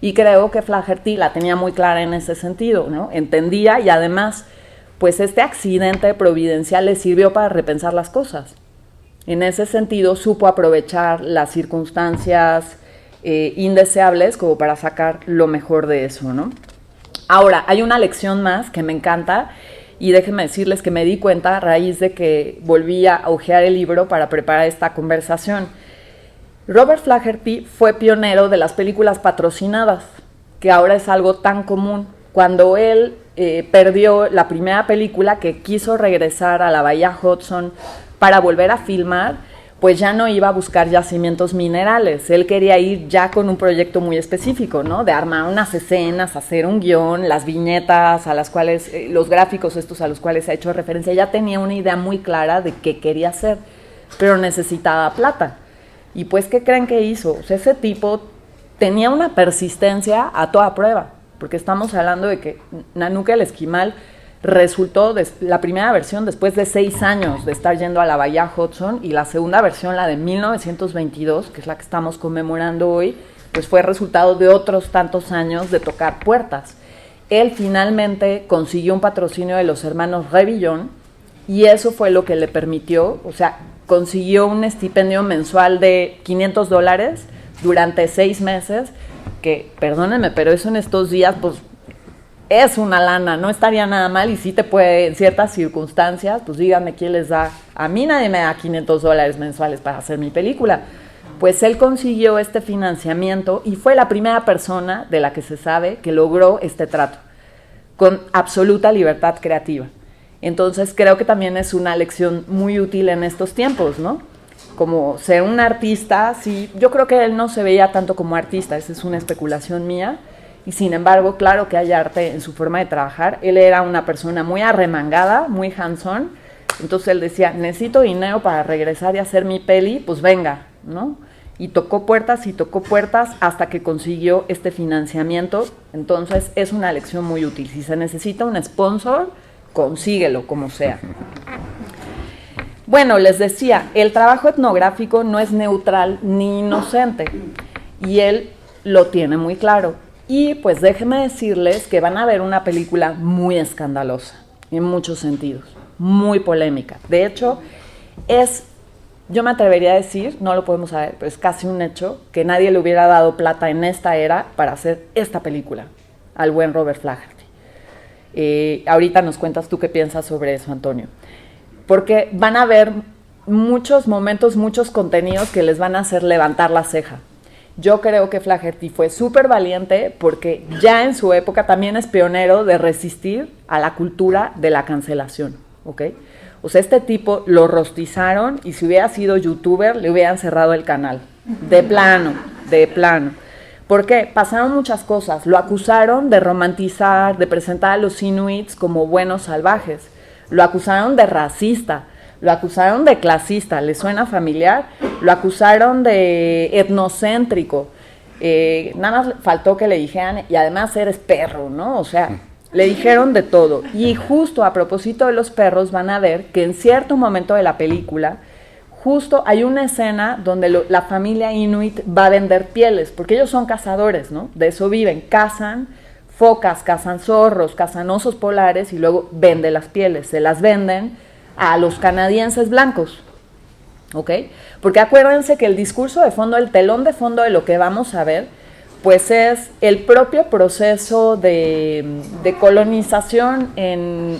Y creo que Flaherty la tenía muy clara en ese sentido, ¿no? Entendía y además, pues este accidente providencial le sirvió para repensar las cosas. En ese sentido, supo aprovechar las circunstancias indeseables como para sacar lo mejor de eso, ¿no? Ahora, hay una lección más que me encanta y déjenme decirles que me di cuenta a raíz de que volví a hojear el libro para preparar esta conversación. Robert Flaherty fue pionero de las películas patrocinadas, que ahora es algo tan común. Cuando él perdió la primera película, que quiso regresar a la Bahía Hudson para volver a filmar, pues ya no iba a buscar yacimientos minerales. Él quería ir ya con un proyecto muy específico, ¿no? De armar unas escenas, hacer un guión, las viñetas a las cuales, los gráficos estos a los cuales se ha hecho referencia. Ya tenía una idea muy clara de qué quería hacer, pero necesitaba plata. Y pues, ¿qué creen que hizo? O sea, ese tipo tenía una persistencia a toda prueba, porque estamos hablando de que Nanook el Esquimal resultó la primera versión después de 6 años de estar yendo a la Bahía Hudson, y la segunda versión, la de 1922, que es la que estamos conmemorando hoy, pues fue resultado de otros tantos años de tocar puertas. Él finalmente consiguió un patrocinio de los hermanos Revillon y eso fue lo que le permitió, o sea, consiguió un estipendio mensual de $500 durante 6 meses, que, perdónenme, pero eso en estos días, pues, es una lana, no estaría nada mal, y sí te puede, en ciertas circunstancias, pues díganme quién les da. A mí nadie me da $500 mensuales para hacer mi película. Pues él consiguió este financiamiento y fue la primera persona de la que se sabe que logró este trato, con absoluta libertad creativa. Entonces creo que también es una lección muy útil en estos tiempos, ¿no? Como ser un artista, sí, yo creo que él no se veía tanto como artista, esa es una especulación mía, y sin embargo, claro que hay arte en su forma de trabajar. Él era una persona muy arremangada, muy hands-on, entonces él decía, necesito dinero para regresar y hacer mi peli, pues venga, ¿no? Y tocó puertas hasta que consiguió este financiamiento. Entonces es una lección muy útil. Si se necesita un sponsor, consíguelo como sea. Bueno, les decía, el trabajo etnográfico no es neutral ni inocente, y él lo tiene muy claro. Y pues déjenme decirles que van a ver una película muy escandalosa, en muchos sentidos, muy polémica. De hecho, yo me atrevería a decir, no lo podemos saber, pero es casi un hecho, que nadie le hubiera dado plata en esta era para hacer esta película al buen Robert Flaherty. Ahorita nos cuentas tú qué piensas sobre eso, Antonio. Porque van a ver muchos momentos, muchos contenidos que les van a hacer levantar la ceja. Yo creo que Flaherty fue súper valiente porque ya en su época también es pionero de resistir a la cultura de la cancelación, ¿ok? O sea, este tipo lo rostizaron y si hubiera sido youtuber le hubieran cerrado el canal, de plano, ¿Por qué? Pasaron muchas cosas. Lo acusaron de romantizar, de presentar a los inuits como buenos salvajes. Lo acusaron de racista. Lo acusaron de clasista. ¿Le suena familiar? Lo acusaron de etnocéntrico. Nada más faltó que le dijeran, y además eres perro, ¿no? O sea, le dijeron de todo. Y justo a propósito de los perros van a ver que en cierto momento de la película, justo hay una escena donde la familia inuit va a vender pieles, porque ellos son cazadores, ¿no? De eso viven, cazan focas, cazan zorros, cazan osos polares y luego venden las pieles, se las venden a los canadienses blancos, ¿ok? Porque acuérdense que el discurso de fondo, el telón de fondo de lo que vamos a ver, pues es el propio proceso de colonización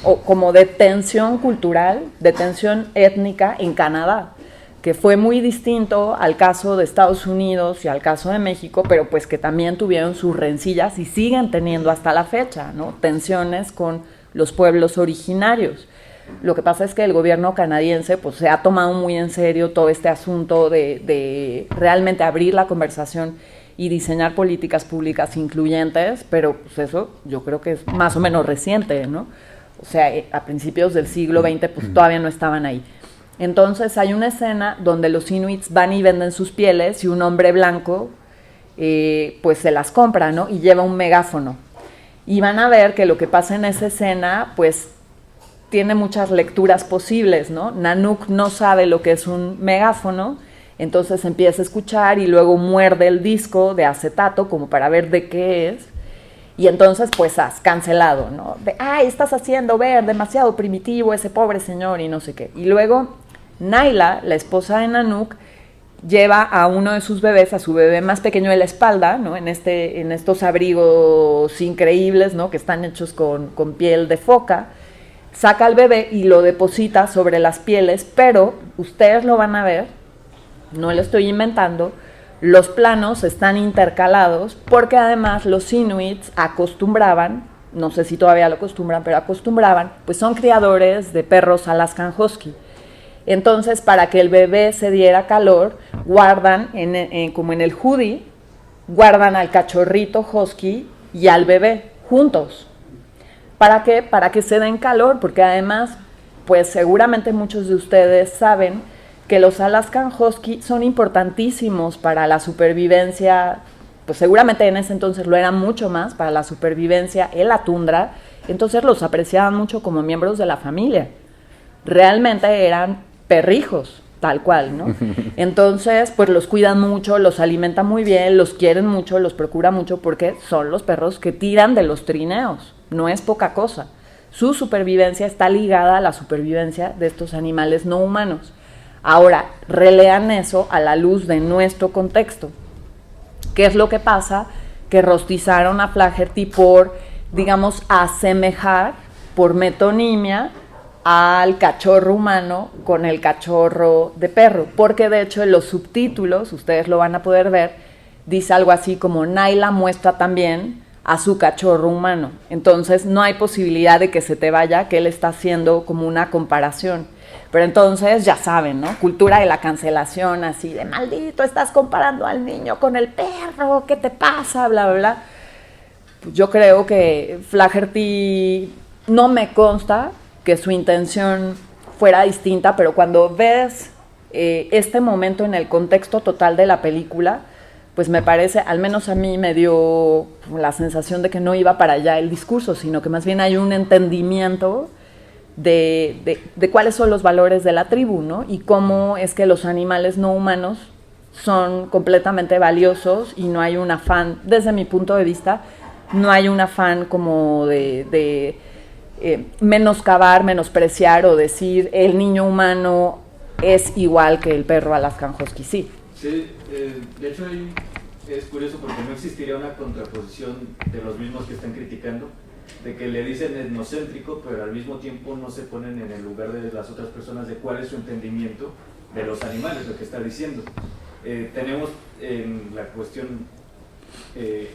o como de tensión cultural, de tensión étnica en Canadá, que fue muy distinto al caso de Estados Unidos y al caso de México, pero pues que también tuvieron sus rencillas y siguen teniendo hasta la fecha, ¿no? Tensiones con los pueblos originarios. Lo que pasa es que el gobierno canadiense pues, se ha tomado muy en serio todo este asunto de realmente abrir la conversación y diseñar políticas públicas incluyentes, pero pues eso yo creo que es más o menos reciente, ¿no? O sea, a principios del siglo XX pues todavía no estaban ahí. Entonces hay una escena donde los inuits van y venden sus pieles y un hombre blanco pues se las compra, ¿no? Y lleva un megáfono. Y van a ver que lo que pasa en esa escena pues tiene muchas lecturas posibles, ¿no? Nanook no sabe lo que es un megáfono, entonces empieza a escuchar y luego muerde el disco de acetato como para ver de qué es. Y entonces, pues, has cancelado, ¿no? Estás haciendo ver demasiado primitivo ese pobre señor y no sé qué. Y luego, Naila, la esposa de Nanook, lleva a uno de sus bebés, a su bebé más pequeño de la espalda, ¿no? En estos abrigos increíbles, ¿no? Que están hechos con piel de foca. Saca al bebé y lo deposita sobre las pieles, pero ustedes lo van a ver, no lo estoy inventando, los planos están intercalados porque además los inuits acostumbraban, no sé si todavía lo acostumbran, pero acostumbraban, pues son criadores de perros Alaskan Husky. Entonces, para que el bebé se diera calor, guardan, como en el hoodie, guardan al cachorrito Husky y al bebé juntos. ¿Para qué? Para que se den calor, porque además, pues seguramente muchos de ustedes saben que los Alaskan Husky son importantísimos para la supervivencia, pues seguramente en ese entonces lo eran mucho más, para la supervivencia en la tundra, entonces los apreciaban mucho como miembros de la familia. Realmente eran perrijos, tal cual, ¿no? Entonces, pues los cuidan mucho, los alimentan muy bien, los quieren mucho, los procuran mucho, porque son los perros que tiran de los trineos, no es poca cosa. Su supervivencia está ligada a la supervivencia de estos animales no humanos. Ahora, relean eso a la luz de nuestro contexto. ¿Qué es lo que pasa? Que rostizaron a Flaherty por, digamos, asemejar, por metonimia, al cachorro humano con el cachorro de perro. Porque de hecho en los subtítulos, ustedes lo van a poder ver, dice algo así como Naila muestra también a su cachorro humano. Entonces no hay posibilidad de que se te vaya que él está haciendo como una comparación. Pero entonces, ya saben, ¿no? Cultura de la cancelación, así de maldito, estás comparando al niño con el perro, ¿qué te pasa? Bla, bla, bla. Pues yo creo que Flaherty, no me consta que su intención fuera distinta, pero cuando ves este momento en el contexto total de la película, pues me parece, al menos a mí me dio la sensación de que no iba para allá el discurso, sino que más bien hay un entendimiento de cuáles son los valores de la tribu, ¿no? Y cómo es que los animales no humanos son completamente valiosos y no hay un afán, desde mi punto de vista, no hay un afán como de menoscabar, menospreciar o decir el niño humano es igual que el perro Alaskan Husky, sí. Sí, de hecho es curioso porque no existiría una contraposición de los mismos que están criticando, de que le dicen etnocéntrico, pero al mismo tiempo no se ponen en el lugar de las otras personas de cuál es su entendimiento de los animales, lo que está diciendo. Tenemos la cuestión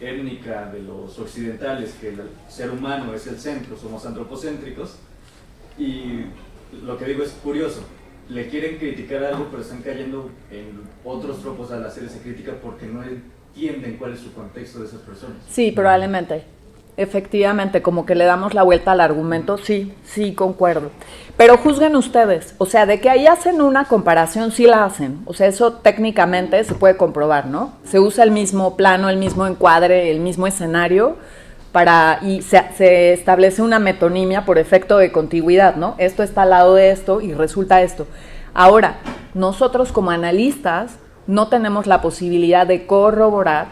étnica de los occidentales, que el ser humano es el centro, somos antropocéntricos, y lo que digo es curioso, le quieren criticar algo, pero están cayendo en otros tropos al hacer esa crítica porque entienden cuál es su contexto de esas personas. Sí, probablemente. Efectivamente, como que le damos la vuelta al argumento, sí, concuerdo. Pero juzguen ustedes, o sea, de que ahí hacen una comparación, sí la hacen. O sea, eso técnicamente se puede comprobar, ¿no? Se usa el mismo plano, el mismo encuadre, el mismo escenario, y se establece una metonimia por efecto de contigüidad, ¿no? Esto está al lado de esto y resulta esto. Ahora, nosotros como analistas no tenemos la posibilidad de corroborar,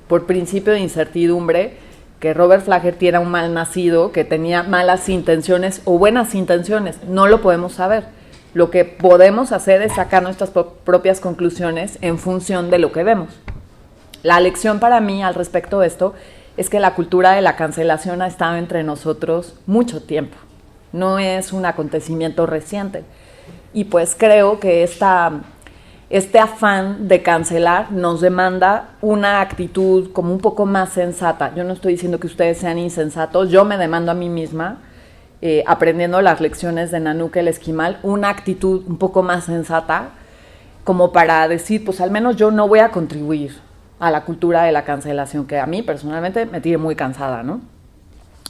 por principio de incertidumbre, que Robert Flaherty era un mal nacido, que tenía malas intenciones o buenas intenciones. No lo podemos saber. Lo que podemos hacer es sacar nuestras propias conclusiones en función de lo que vemos. La lección para mí al respecto de esto es que la cultura de la cancelación ha estado entre nosotros mucho tiempo. No es un acontecimiento reciente. Y pues creo que este afán de cancelar nos demanda una actitud como un poco más sensata. Yo no estoy diciendo que ustedes sean insensatos, yo me demando a mí misma, aprendiendo las lecciones de Nanook el Esquimal, una actitud un poco más sensata, como para decir, pues al menos yo no voy a contribuir a la cultura de la cancelación, que a mí personalmente me tiene muy cansada, ¿no?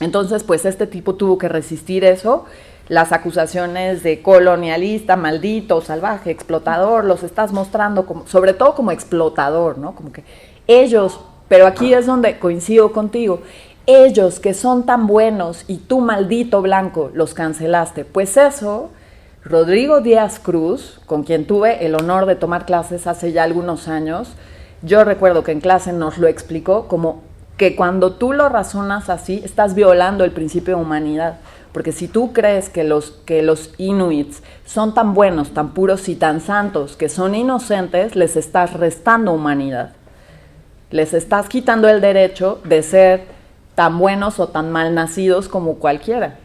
Entonces, pues este tipo tuvo que resistir eso. Las acusaciones de colonialista, maldito, salvaje, explotador, los estás mostrando como, sobre todo como explotador, ¿no? Como que ellos, pero aquí es donde coincido contigo, ellos que son tan buenos y tú, maldito blanco, los cancelaste. Pues eso, Rodrigo Díaz Cruz, con quien tuve el honor de tomar clases hace ya algunos años, yo recuerdo que en clase nos lo explicó como que cuando tú lo razonas así, estás violando el principio de humanidad. Porque si tú crees que los inuits son tan buenos, tan puros y tan santos, que son inocentes, les estás restando humanidad. Les estás quitando el derecho de ser tan buenos o tan mal nacidos como cualquiera.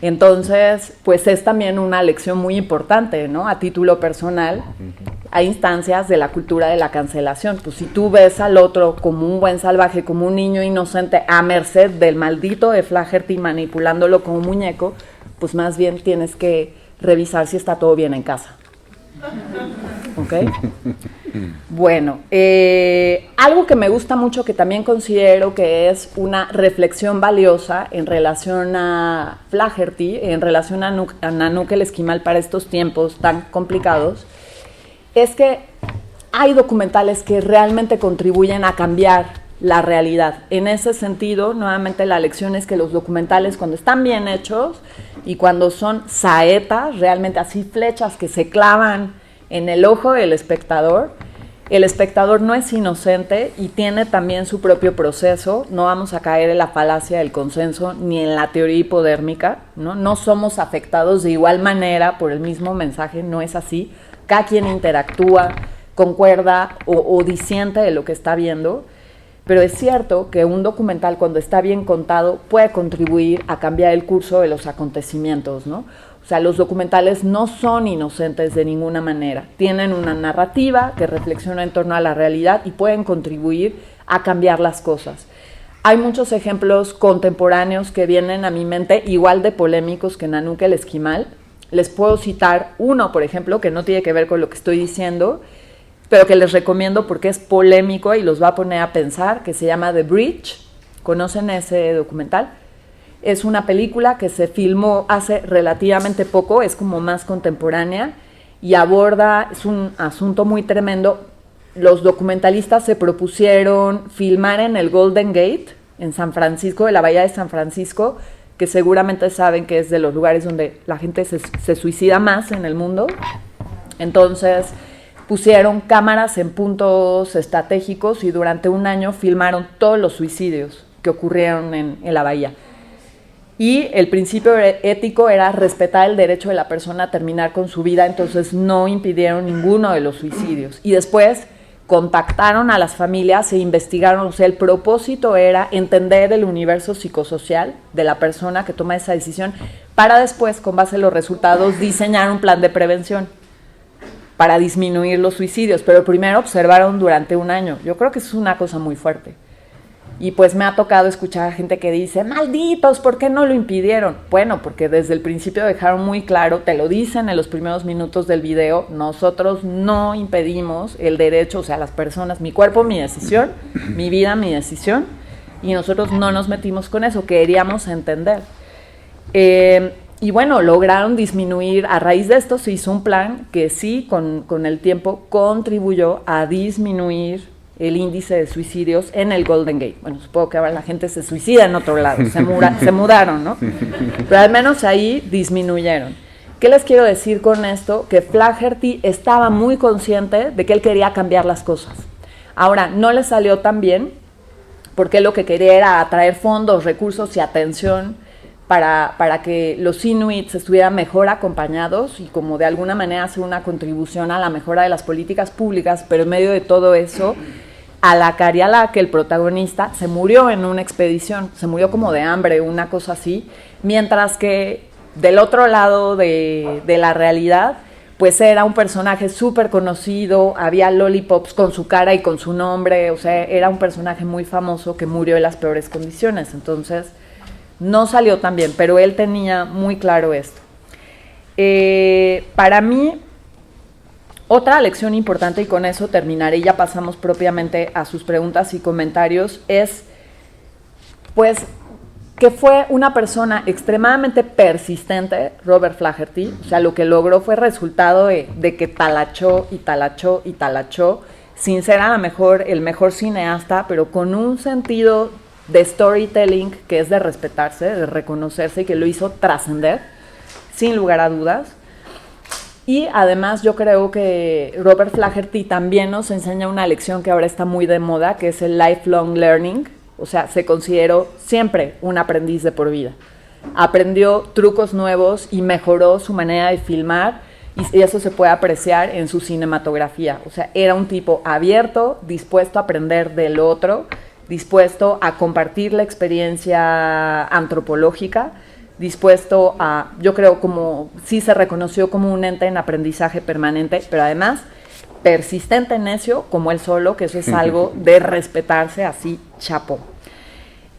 Entonces, pues es también una lección muy importante, ¿no? A título personal, hay instancias de la cultura de la cancelación. Pues si tú ves al otro como un buen salvaje, como un niño inocente, a merced del maldito de Flaherty manipulándolo como un muñeco, pues más bien tienes que revisar si está todo bien en casa. ¿Ok? Bueno, algo que me gusta mucho, que también considero que es una reflexión valiosa en relación a Flaherty, en relación a Nanook el Esquimal para estos tiempos tan complicados, es que hay documentales que realmente contribuyen a cambiar la realidad. En ese sentido, nuevamente la lección es que los documentales, cuando están bien hechos y cuando son saetas, realmente así flechas que se clavan en el ojo del espectador, el espectador no es inocente y tiene también su propio proceso. No vamos a caer en la falacia del consenso ni en la teoría hipodérmica, ¿no? No somos afectados de igual manera por el mismo mensaje, no es así. Cada quien interactúa, concuerda o disiente de lo que está viendo, pero es cierto que un documental, cuando está bien contado, puede contribuir a cambiar el curso de los acontecimientos, ¿no? O sea, los documentales no son inocentes de ninguna manera. Tienen una narrativa que reflexiona en torno a la realidad y pueden contribuir a cambiar las cosas. Hay muchos ejemplos contemporáneos que vienen a mi mente, igual de polémicos que Nanook el Esquimal. Les puedo citar uno, por ejemplo, que no tiene que ver con lo que estoy diciendo, pero que les recomiendo porque es polémico y los va a poner a pensar, que se llama The Bridge. ¿Conocen ese documental? Es una película que se filmó hace relativamente poco, es como más contemporánea y aborda, es un asunto muy tremendo. Los documentalistas se propusieron filmar en el Golden Gate, en San Francisco, de la bahía de San Francisco, que seguramente saben que es de los lugares donde la gente se suicida más en el mundo. Entonces pusieron cámaras en puntos estratégicos y durante un año filmaron todos los suicidios que ocurrieron en la bahía. Y el principio ético era respetar el derecho de la persona a terminar con su vida, entonces no impidieron ninguno de los suicidios. Y después contactaron a las familias e investigaron, o sea, el propósito era entender el universo psicosocial de la persona que toma esa decisión, para después, con base en los resultados, diseñar un plan de prevención para disminuir los suicidios. Pero primero observaron durante un año. Yo creo que es una cosa muy fuerte. Y pues me ha tocado escuchar a gente que dice, malditos, ¿por qué no lo impidieron? Bueno, porque desde el principio dejaron muy claro, te lo dicen en los primeros minutos del video, nosotros no impedimos el derecho, o sea, las personas, mi cuerpo, mi decisión, mi vida, mi decisión, y nosotros no nos metimos con eso, queríamos entender. Y bueno, lograron disminuir, a raíz de esto se hizo un plan que sí, con el tiempo, contribuyó a disminuir el índice de suicidios en el Golden Gate. Bueno, supongo que ahora la gente se suicida en otro lado, se mudaron, ¿no? Pero al menos ahí disminuyeron. ¿Qué les quiero decir con esto? Que Flaherty estaba muy consciente de que él quería cambiar las cosas. Ahora, no le salió tan bien, porque lo que quería era atraer fondos, recursos y atención para que los inuits estuvieran mejor acompañados y como de alguna manera hacer una contribución a la mejora de las políticas públicas, pero en medio de todo eso, Alakariala, que el protagonista, se murió en una expedición, se murió como de hambre, una cosa así, mientras que del otro lado de la realidad, pues era un personaje súper conocido, había lollipops con su cara y con su nombre, o sea, era un personaje muy famoso que murió en las peores condiciones, entonces no salió tan bien, pero él tenía muy claro esto. Para mí, otra lección importante, y con eso terminaré, ya pasamos propiamente a sus preguntas y comentarios, es pues que fue una persona extremadamente persistente, Robert Flaherty, o sea, lo que logró fue resultado de que talachó y talachó y talachó, sin ser a lo mejor el mejor cineasta, pero con un sentido de storytelling que es de respetarse, de reconocerse y que lo hizo trascender, sin lugar a dudas. Y además yo creo que Robert Flaherty también nos enseña una lección que ahora está muy de moda, que es el lifelong learning, o sea, se consideró siempre un aprendiz de por vida. Aprendió trucos nuevos y mejoró su manera de filmar y eso se puede apreciar en su cinematografía. O sea, era un tipo abierto, dispuesto a aprender del otro, dispuesto a compartir la experiencia antropológica, dispuesto a, yo creo, como sí se reconoció como un ente en aprendizaje permanente, pero además persistente, necio, como él solo, que eso es algo de respetarse, así, chapo.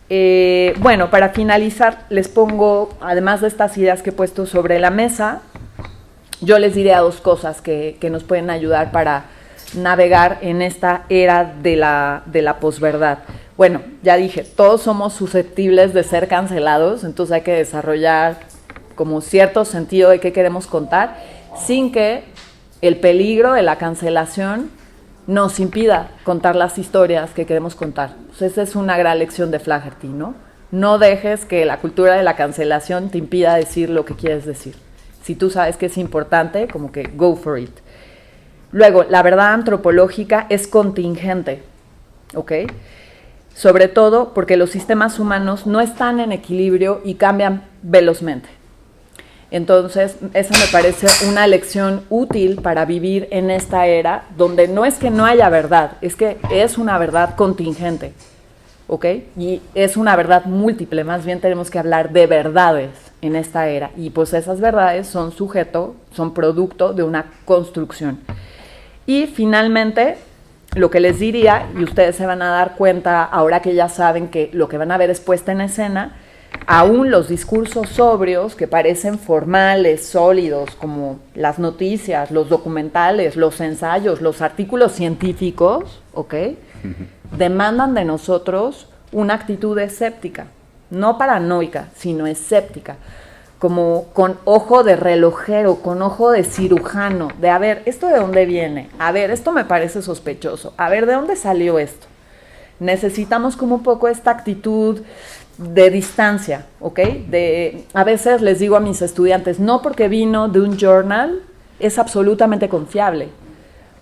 Bueno, para finalizar, les pongo, además de estas ideas que he puesto sobre la mesa, yo les diré dos cosas que nos pueden ayudar para navegar en esta era de la posverdad. Bueno, ya dije, todos somos susceptibles de ser cancelados, entonces hay que desarrollar como cierto sentido de qué queremos contar, sin que el peligro de la cancelación nos impida contar las historias que queremos contar. Pues esa es una gran lección de Flaherty, ¿no? No dejes que la cultura de la cancelación te impida decir lo que quieres decir. Si tú sabes que es importante, como que go for it. Luego, la verdad antropológica es contingente, ¿ok? Sobre todo porque los sistemas humanos no están en equilibrio y cambian velozmente. Entonces, esa me parece una lección útil para vivir en esta era donde no es que no haya verdad, es que es una verdad contingente, ¿ok? Y es una verdad múltiple, más bien tenemos que hablar de verdades en esta era. Y pues esas verdades son son producto de una construcción. Y finalmente, lo que les diría, y ustedes se van a dar cuenta ahora que ya saben que lo que van a ver es puesta en escena, aún los discursos sobrios que parecen formales, sólidos, como las noticias, los documentales, los ensayos, los artículos científicos, ¿ok? Demandan de nosotros una actitud escéptica, no paranoica, sino escéptica, como con ojo de relojero, con ojo de cirujano, de a ver, ¿esto de dónde viene? A ver, esto me parece sospechoso, a ver, ¿de dónde salió esto? Necesitamos como un poco esta actitud de distancia, ¿ok? A veces les digo a mis estudiantes, no porque vino de un journal es absolutamente confiable.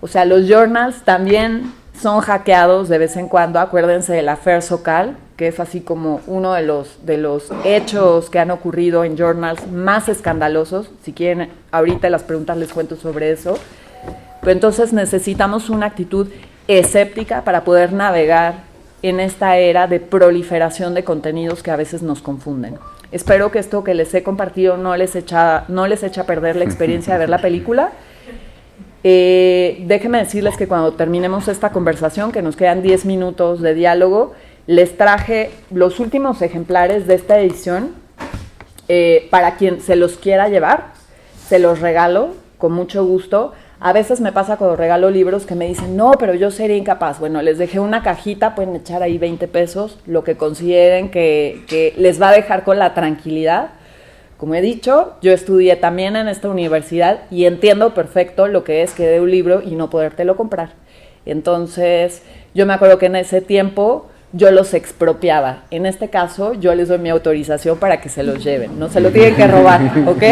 O sea, los journals también son hackeados de vez en cuando. Acuérdense del Affaire Sokal, que es así como uno de los hechos que han ocurrido en journals más escandalosos. Si quieren, ahorita en las preguntas les cuento sobre eso. Pero entonces necesitamos una actitud escéptica para poder navegar en esta era de proliferación de contenidos que a veces nos confunden. Espero que esto que les he compartido no les echa a perder la experiencia de ver la película. Déjenme decirles que cuando terminemos esta conversación, que nos quedan 10 minutos de diálogo, les traje los últimos ejemplares de esta edición. Para quien se los quiera llevar, se los regalo con mucho gusto. A veces me pasa cuando regalo libros que me dicen, no, pero yo sería incapaz. Bueno, les dejé una cajita, pueden echar ahí 20 pesos, lo que consideren que les va a dejar con la tranquilidad. Como he dicho, yo estudié también en esta universidad y entiendo perfecto lo que es que de un libro y no podértelo comprar. Entonces, yo me acuerdo que en ese tiempo yo los expropiaba. En este caso, yo les doy mi autorización para que se los lleven. No se lo tienen que robar, ¿ok?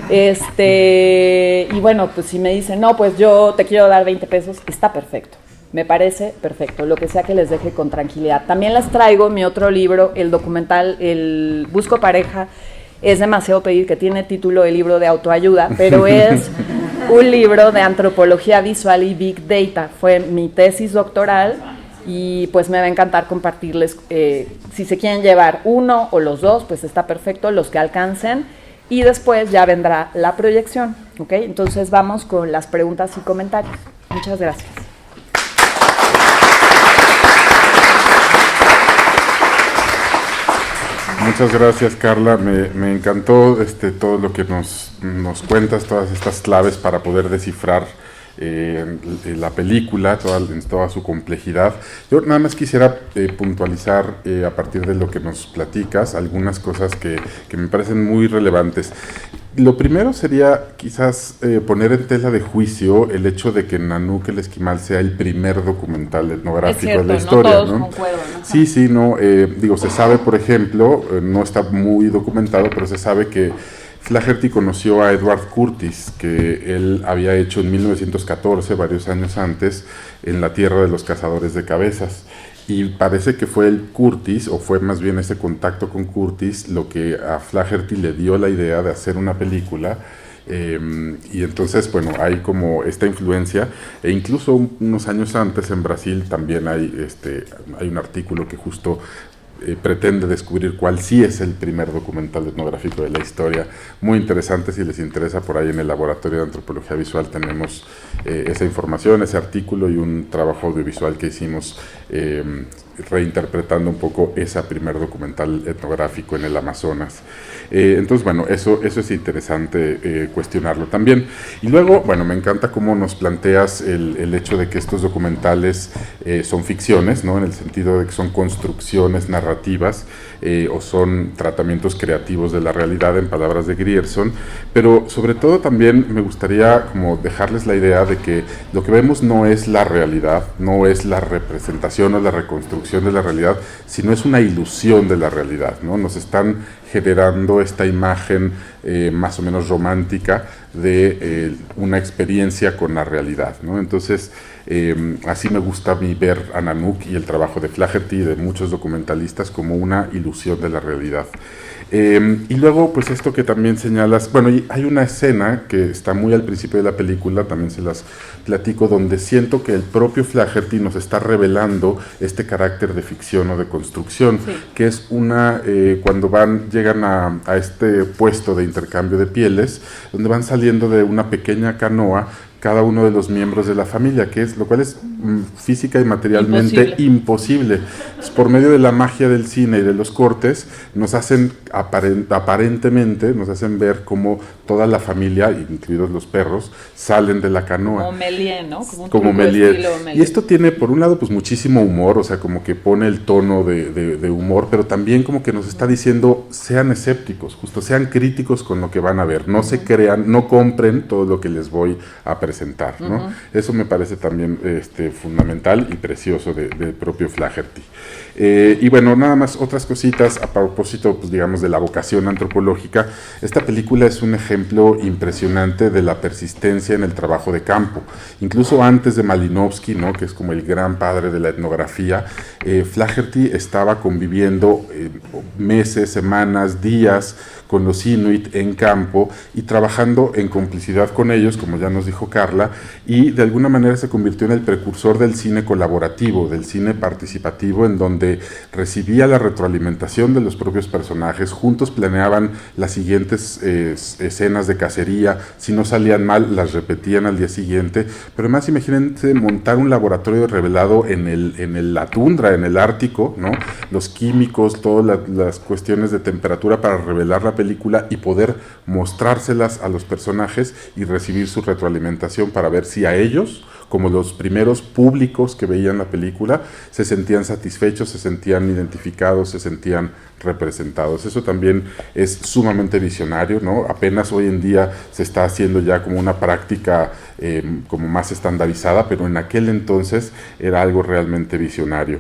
Y bueno, pues si me dicen, no, pues yo te quiero dar 20 pesos, está perfecto. Me parece perfecto, lo que sea que les deje con tranquilidad. También les traigo mi otro libro, el documental, el Busco Pareja. Es demasiado pedir, que tiene título de libro de autoayuda, pero es un libro de antropología visual y Big Data. Fue mi tesis doctoral y pues me va a encantar compartirles. Si se quieren llevar uno o los dos, pues está perfecto, los que alcancen. Y después ya vendrá la proyección, ¿ok? Entonces vamos con las preguntas y comentarios. Muchas gracias. Muchas gracias, Carla. Me encantó todo lo que nos cuentas, todas estas claves para poder descifrar la película, en toda su complejidad. Yo nada más quisiera puntualizar a partir de lo que nos platicas algunas cosas que me parecen muy relevantes. Lo primero sería quizás poner en tela de juicio el hecho de que Nanook el Esquimal sea el primer documental etnográfico de la historia. No todos concuerdan, ¿no? Sí, se sabe, por ejemplo, no está muy documentado, pero se sabe que Flaherty conoció a Edward Curtis, que él había hecho en 1914, varios años antes, en la tierra de los cazadores de cabezas. Y parece que fue el Curtis, o fue más bien ese contacto con Curtis, lo que a Flaherty le dio la idea de hacer una película. Y entonces, bueno, hay como esta influencia, e incluso unos años antes en Brasil también hay un artículo que justo pretende descubrir cuál sí es el primer documental etnográfico de la historia. Muy interesante, si les interesa, por ahí en el Laboratorio de Antropología Visual tenemos esa información, ese artículo y un trabajo audiovisual que hicimos reinterpretando un poco ese primer documental etnográfico en el Amazonas. Entonces, bueno, eso es interesante cuestionarlo también. Y luego, bueno, me encanta cómo nos planteas el hecho de que estos documentales son ficciones, ¿no? En el sentido de que son construcciones narrativas o son tratamientos creativos de la realidad, en palabras de Grierson, pero sobre todo también me gustaría como dejarles la idea de que lo que vemos no es la realidad, no es la representación o la reconstrucción de la realidad, sino es una ilusión de la realidad, ¿no? Nos están generando esta imagen más o menos romántica de una experiencia con la realidad, ¿no? Entonces, así me gusta a mí ver a Nanook y el trabajo de Flaherty y de muchos documentalistas como una ilusión de la realidad. Y luego, pues esto que también señalas, bueno, y hay una escena que está muy al principio de la película, también se las platico, donde siento que el propio Flaherty nos está revelando este carácter de ficción o de construcción, sí, que es cuando llegan a este puesto de intercambio de pieles, donde van saliendo de una pequeña canoa cada uno de los miembros de la familia, lo cual es física y materialmente imposible. Por medio de la magia del cine y de los cortes, nos hacen aparentemente, nos hacen ver cómo toda la familia, incluidos los perros, salen de la canoa. Como Méliès, ¿no? Como Méliès. Y esto tiene, por un lado, pues muchísimo humor, o sea, como que pone el tono de humor, pero también como que nos está diciendo, sean escépticos, justo sean críticos con lo que van a ver, no se crean, no compren todo lo que les voy a presentar, ¿no? Eso me parece también fundamental y precioso del propio Flaherty. Y bueno, nada más otras cositas a propósito, pues digamos, de la vocación antropológica. Esta película es un ejemplo impresionante de la persistencia en el trabajo de campo. Incluso antes de Malinowski, ¿no?, que es como el gran padre de la etnografía, Flaherty estaba conviviendo meses, semanas, días con los Inuit en campo y trabajando en complicidad con ellos, como ya nos dijo Carla, y de alguna manera se convirtió en el precursor del cine colaborativo, del cine participativo, en donde recibía la retroalimentación de los propios personajes, juntos planeaban las siguientes escenas escenas de cacería, si no salían mal, las repetían al día siguiente, pero además imagínense montar un laboratorio revelado en la tundra, en el Ártico, ¿no? Los químicos, todas las cuestiones de temperatura para revelar la película y poder mostrárselas a los personajes y recibir su retroalimentación para ver si a ellos, como los primeros públicos que veían la película, se sentían satisfechos, se sentían identificados, se sentían representados. Eso también es sumamente visionario, ¿no? Apenas hoy en día se está haciendo ya como una práctica como más estandarizada, pero en aquel entonces era algo realmente visionario.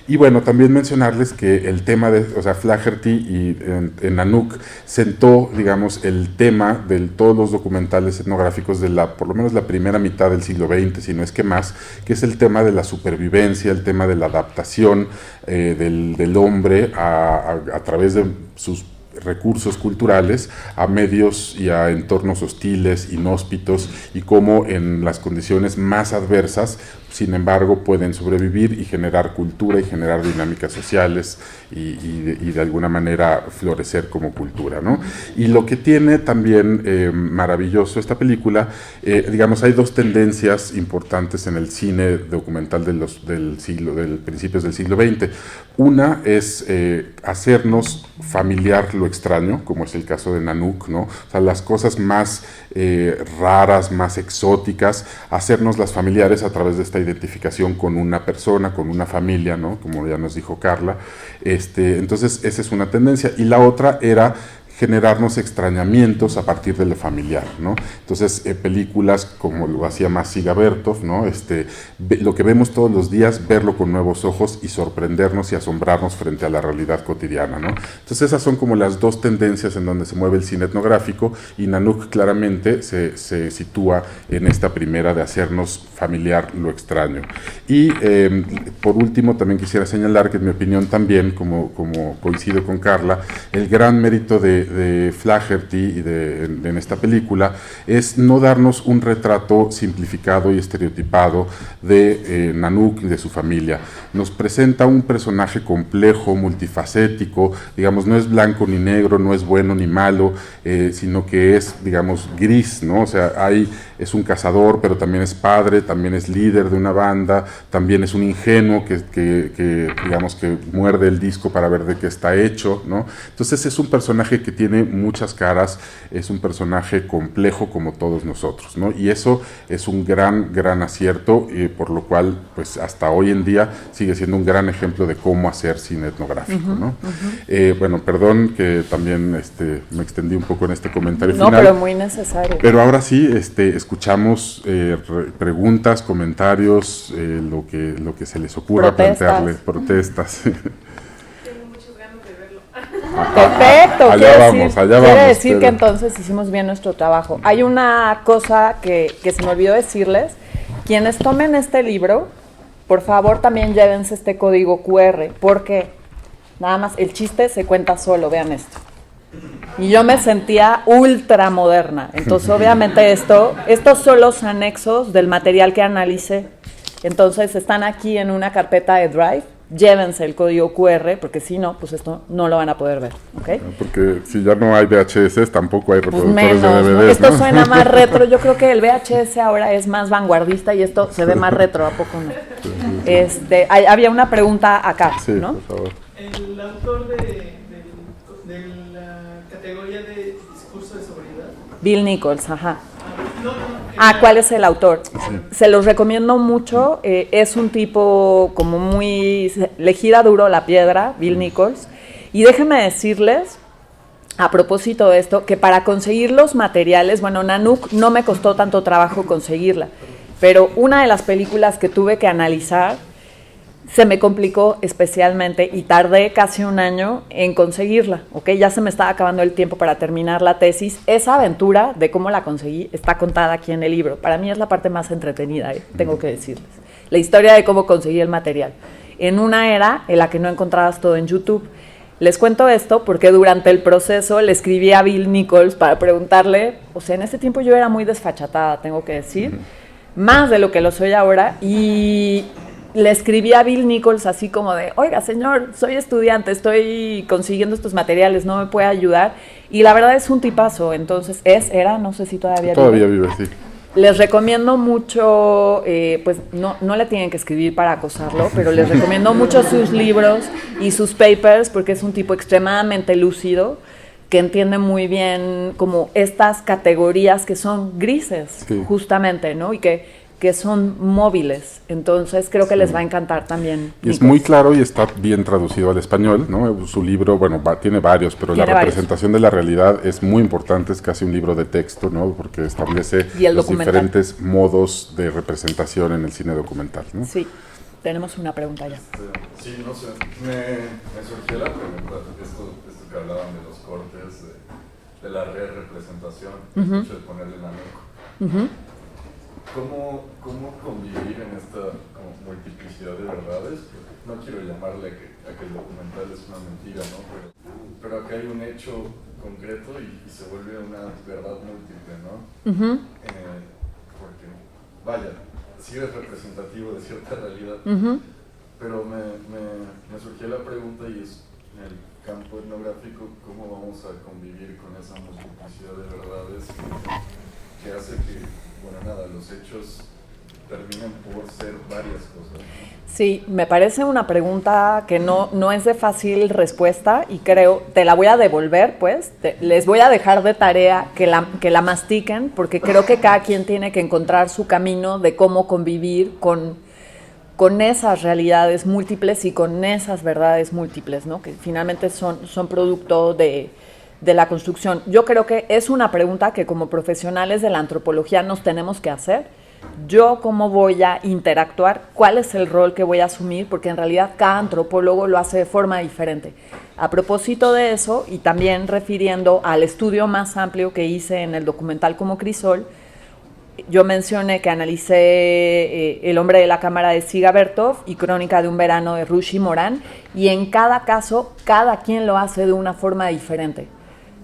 Y bueno, también mencionarles que el tema de, o sea, Flaherty y en Nanook sentó, digamos, el tema de todos los documentales etnográficos de por lo menos la primera mitad del siglo XX, si no es que más, que es el tema de la supervivencia, el tema de la adaptación del hombre a través de sus recursos culturales a medios y a entornos hostiles, inhóspitos, y cómo en las condiciones más adversas, sin embargo, pueden sobrevivir y generar cultura y generar dinámicas sociales y de alguna manera florecer como cultura, ¿no? Y lo que tiene también maravilloso esta película, digamos, hay dos tendencias importantes en el cine documental del principios del siglo XX. Una es hacernos familiar lo extraño, como es el caso de Nanook, ¿no? O sea, las cosas más raras, más exóticas, hacernos las familiares a través de esta identificación con una persona, con una familia, ¿no? Como ya nos dijo Carla. Entonces, esa es una tendencia. Y la otra era generarnos extrañamientos a partir de lo familiar, ¿no? Entonces, películas como lo hacía Masiga Bertov, ¿no? Lo que vemos todos los días, verlo con nuevos ojos y sorprendernos y asombrarnos frente a la realidad cotidiana, ¿no? Entonces, esas son como las dos tendencias en donde se mueve el cine etnográfico, y Nanook claramente se sitúa en esta primera de hacernos familiar lo extraño. Y por último, también quisiera señalar que, en mi opinión también, como coincido con Carla, el gran mérito de Flaherty y en esta película es no darnos un retrato simplificado y estereotipado de Nanook y de su familia. Nos presenta un personaje complejo, multifacético, digamos, no es blanco ni negro, no es bueno ni malo, sino que es, digamos, gris, ¿no? O sea, es un cazador, pero también es padre, también es líder de una banda, también es un ingenuo que digamos, que muerde el disco para ver de qué está hecho, ¿no? Entonces es un personaje que tiene muchas caras, es un personaje complejo como todos nosotros, ¿no? Y eso es un gran acierto, por lo cual, pues hasta hoy en día sigue siendo un gran ejemplo de cómo hacer cine etnográfico, ¿no? Bueno, perdón que también me extendí un poco en este comentario final. No, pero muy necesario. Pero ahora sí, escuchamos preguntas, comentarios, lo que se les ocurra plantearle, protestas. Perfecto, quiere decir pero que entonces hicimos bien nuestro trabajo. Hay una cosa que se me olvidó decirles: quienes tomen este libro, por favor también llévense este código QR, porque nada más el chiste se cuenta solo. Vean esto. Y yo me sentía ultra moderna. Entonces, obviamente estos son los anexos del material que analicé. Entonces, están aquí en una carpeta de Drive. Llévense el código QR, porque si no, pues esto no lo van a poder ver, ¿ok? Porque si ya no hay VHS, tampoco hay reproductores pues menos, de DVDs, ¿no? Esto ¿no? suena más retro. Yo creo que el VHS ahora es más vanguardista y esto se ve más retro, ¿a poco no? Había una pregunta acá, sí, ¿no? Por favor. El autor de la categoría de discurso de sobriedad. Bill Nichols, ajá. ¿Cuál es el autor? Sí. Se los recomiendo mucho. Es un tipo como muy... le gira duro la piedra, Bill Nichols. Y déjenme decirles, a propósito de esto, que para conseguir los materiales, bueno, Nanook no me costó tanto trabajo conseguirla, pero una de las películas que tuve que analizar se me complicó especialmente y tardé casi un año en conseguirla, ¿ok? Ya se me estaba acabando el tiempo para terminar la tesis. Esa aventura de cómo la conseguí está contada aquí en el libro. Para mí es la parte más entretenida, tengo que decirles. La historia de cómo conseguí el material. En una era en la que no encontrabas todo en YouTube. Les cuento esto porque durante el proceso le escribí a Bill Nichols para preguntarle, o sea, en ese tiempo yo era muy desfachatada, tengo que decir, más de lo que lo soy ahora, y le escribí a Bill Nichols así como de, oiga señor, soy estudiante, estoy consiguiendo estos materiales, ¿no me puede ayudar? Y la verdad es un tipazo, entonces no sé si todavía vive, sí. Les recomiendo mucho, pues no le tienen que escribir para acosarlo, pero les recomiendo mucho sus libros y sus papers porque es un tipo extremadamente lúcido que entiende muy bien como estas categorías que son grises, sí, justamente, ¿no? Y que son móviles. Entonces creo que les va a encantar también. Y es muy claro y está bien traducido al español, ¿no? Su libro, bueno, tiene varios, pero la representación de la realidad es muy importante, es casi un libro de texto, ¿no? Porque establece los diferentes modos de representación en el cine documental, ¿no? Sí, tenemos una pregunta ya. Sí, no sé, me surgió la pregunta, esto que hablaban de los cortes, de la representación, mucho de ponerle la nuca. ¿Cómo convivir en esta multiplicidad de verdades? No quiero llamarle a que el documental es una mentira, ¿no? Pero acá hay un hecho concreto y se vuelve una verdad múltiple, ¿no? Porque, vaya, sí es representativo de cierta realidad, pero me surgió la pregunta y es, en el campo etnográfico, ¿cómo vamos a convivir con esa multiplicidad de verdades que hace que, bueno, nada, los hechos terminan por ser varias cosas? Sí, me parece una pregunta que no es de fácil respuesta y creo, te la voy a devolver, pues, les voy a dejar de tarea que la mastiquen, porque creo que cada quien tiene que encontrar su camino de cómo convivir con esas realidades múltiples y con esas verdades múltiples, ¿no? Que finalmente son producto de la construcción. Yo creo que es una pregunta que como profesionales de la antropología nos tenemos que hacer. Yo cómo voy a interactuar, cuál es el rol que voy a asumir, porque en realidad cada antropólogo lo hace de forma diferente. A propósito de eso, y también refiriendo al estudio más amplio que hice en el documental Como Crisol, yo mencioné que analicé El hombre de la cámara de Dziga Vertov y Crónica de un verano de Rushy Moran, y en cada caso, cada quien lo hace de una forma diferente,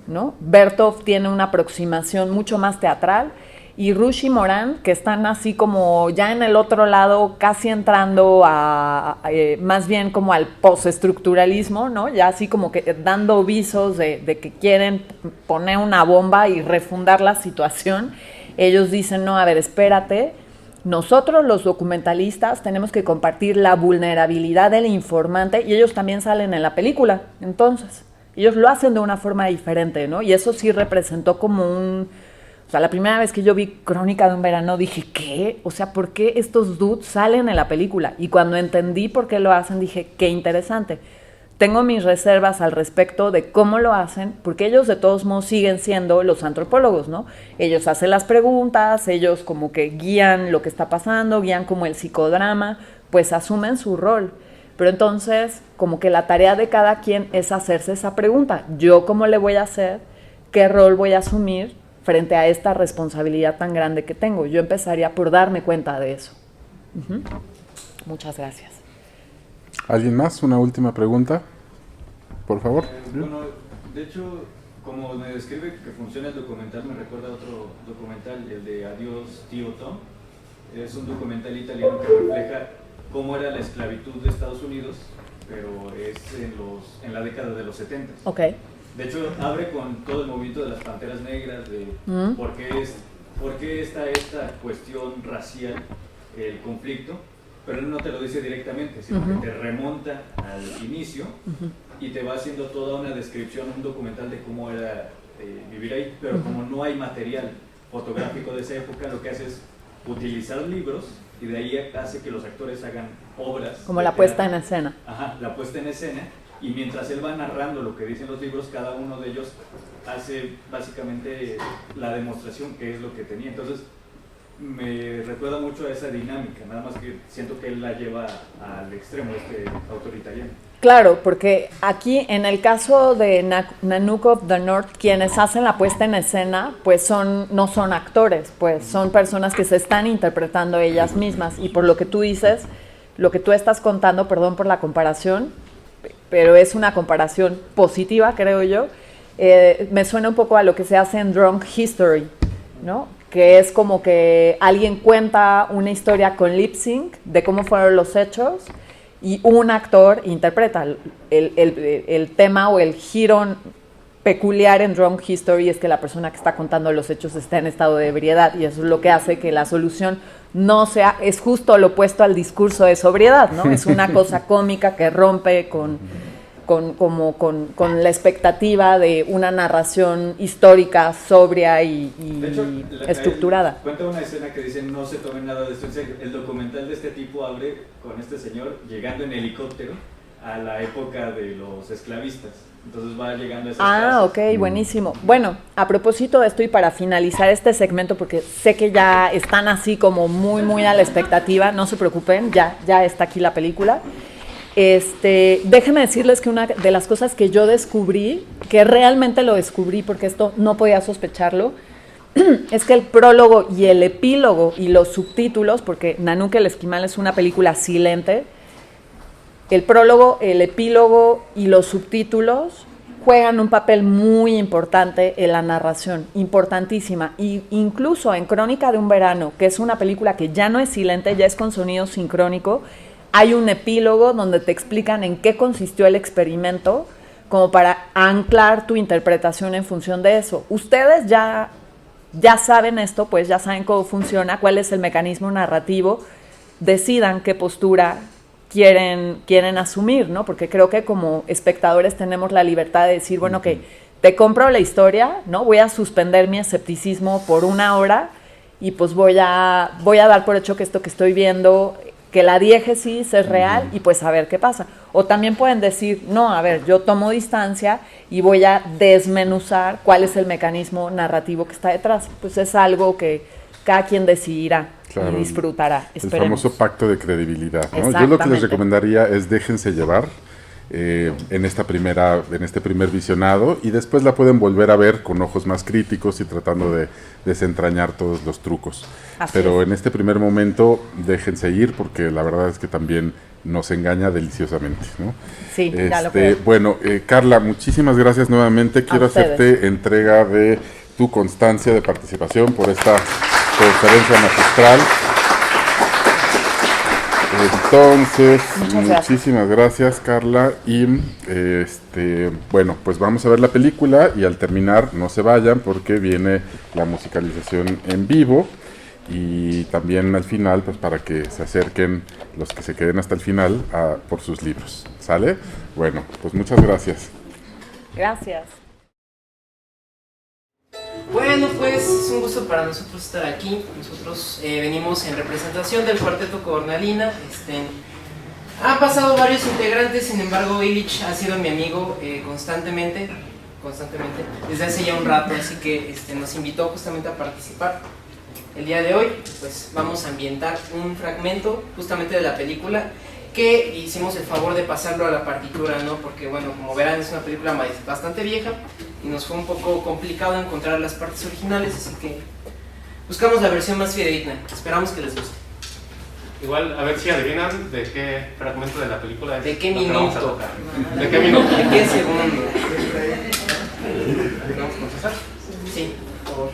¿no? Vertov tiene una aproximación mucho más teatral y Rushy Moran, que están así como ya en el otro lado, casi entrando a más bien como al postestructuralismo, ¿no? Ya así como que dando visos de que quieren poner una bomba y refundar la situación. Ellos dicen, no, a ver, espérate, nosotros los documentalistas tenemos que compartir la vulnerabilidad del informante y ellos también salen en la película, entonces ellos lo hacen de una forma diferente, ¿no? Y eso sí representó como o sea, la primera vez que yo vi Crónica de un verano dije, ¿qué? O sea, ¿por qué estos dudes salen en la película? Y cuando entendí por qué lo hacen, dije, qué interesante. Tengo mis reservas al respecto de cómo lo hacen, porque ellos de todos modos siguen siendo los antropólogos, ¿no? Ellos hacen las preguntas, ellos como que guían lo que está pasando, guían como el psicodrama, pues asumen su rol. Pero entonces, como que la tarea de cada quien es hacerse esa pregunta. ¿Yo cómo le voy a hacer? ¿Qué rol voy a asumir frente a esta responsabilidad tan grande que tengo? Yo empezaría por darme cuenta de eso. Muchas gracias. ¿Alguien más? ¿Una última pregunta? Por favor. Bueno, de hecho, como me describe que funciona el documental, me recuerda a otro documental, el de Adiós, tío Tom. Es un documental italiano que refleja cómo era la esclavitud de Estados Unidos, pero es en la década de los 70. Okay. De hecho, abre con todo el movimiento de las Panteras Negras, de por qué está esta cuestión racial, el conflicto, pero él no te lo dice directamente, sino que te remonta al inicio y te va haciendo toda una descripción, un documental de cómo era vivir ahí, pero como no hay material fotográfico de esa época, lo que hace es utilizar libros y de ahí hace que los actores hagan obras. Como la puesta en escena. Ajá, la puesta en escena. Y mientras él va narrando lo que dicen los libros, cada uno de ellos hace básicamente la demostración que es lo que tenía. Entonces, me recuerda mucho a esa dinámica, nada más que siento que él la lleva al extremo, este autor italiano. Claro, porque aquí en el caso de Nanook of the North, quienes hacen la puesta en escena, pues no son actores, pues son personas que se están interpretando ellas mismas. Y por lo que tú dices, lo que tú estás contando, perdón por la comparación, pero es una comparación positiva, creo yo, me suena un poco a lo que se hace en Drunk History, ¿no? que es como que alguien cuenta una historia con lip sync de cómo fueron los hechos y un actor interpreta. El tema o el giro peculiar en Drunk History es que la persona que está contando los hechos está en estado de ebriedad, y eso es lo que hace que la solución no sea, es justo lo opuesto al discurso de sobriedad, ¿no? Es una cosa cómica que rompe con la expectativa de una narración histórica, sobria y De hecho, estructurada. Cuenta una escena que dice: no se tomen nada de esto en serio. El documental de este tipo abre con este señor llegando en helicóptero a la época de los esclavistas. Entonces va llegando a esas casas. Ok, buenísimo. Bueno, a propósito de esto y para finalizar este segmento, porque sé que ya están así como muy a la expectativa, no se preocupen, ya está aquí la película. Déjenme decirles que una de las cosas que yo descubrí, que realmente lo descubrí porque esto no podía sospecharlo, es que el prólogo y el epílogo y los subtítulos, porque Nanook el Esquimal es una película silente, el prólogo, el epílogo y los subtítulos juegan un papel muy importante en la narración, importantísima. Y incluso en Crónica de un verano, que es una película que ya no es silente, ya es con sonido sincrónico, hay un epílogo donde te explican en qué consistió el experimento, como para anclar tu interpretación en función de eso. Ustedes ya saben esto, pues ya saben cómo funciona, cuál es el mecanismo narrativo, decidan qué postura quieren asumir, ¿no? Porque creo que como espectadores tenemos la libertad de decir, bueno, que te compro la historia, ¿no? Voy a suspender mi escepticismo por una hora y pues voy a dar por hecho que esto que estoy viendo, que la diégesis es real y pues a ver qué pasa. O también pueden decir, no, a ver, yo tomo distancia y voy a desmenuzar cuál es el mecanismo narrativo que está detrás. Pues es algo que cada quien decidirá. Claro, y disfrutará. El famoso pacto de credibilidad, ¿no? Yo lo que les recomendaría es déjense llevar en este primer visionado, y después la pueden volver a ver con ojos más críticos y tratando de desentrañar todos los trucos. Pero en este primer momento déjense ir, porque la verdad es que también nos engaña deliciosamente, ¿no? Sí, ya lo creo. Bueno, Carla, muchísimas gracias nuevamente. Quiero hacerte entrega de tu constancia de participación por esta conferencia magistral. Entonces, muchísimas gracias, Carla. Y bueno, pues vamos a ver la película, y al terminar no se vayan porque viene la musicalización en vivo, y también al final, pues para que se acerquen los que se queden hasta el final por sus libros. ¿Sale? Bueno, pues muchas gracias. Gracias. Bueno, pues es un gusto para nosotros estar aquí. Nosotros venimos en representación del Cuarteto Cornalina. Han pasado varios integrantes, sin embargo Illich ha sido mi amigo constantemente, desde hace ya un rato, así que nos invitó justamente a participar. El día de hoy, pues vamos a ambientar un fragmento justamente de la película, que hicimos el favor de pasarlo a la partitura, ¿no? Porque bueno, como verán, es una película bastante vieja y nos fue un poco complicado encontrar las partes originales, así que buscamos la versión más fidedigna. Esperamos que les guste. Igual, a ver si adivinan de qué fragmento de la película es. ¿De qué minuto? ¿De qué minuto? ¿De qué segundo? ¿Vamos con César? Sí, por favor.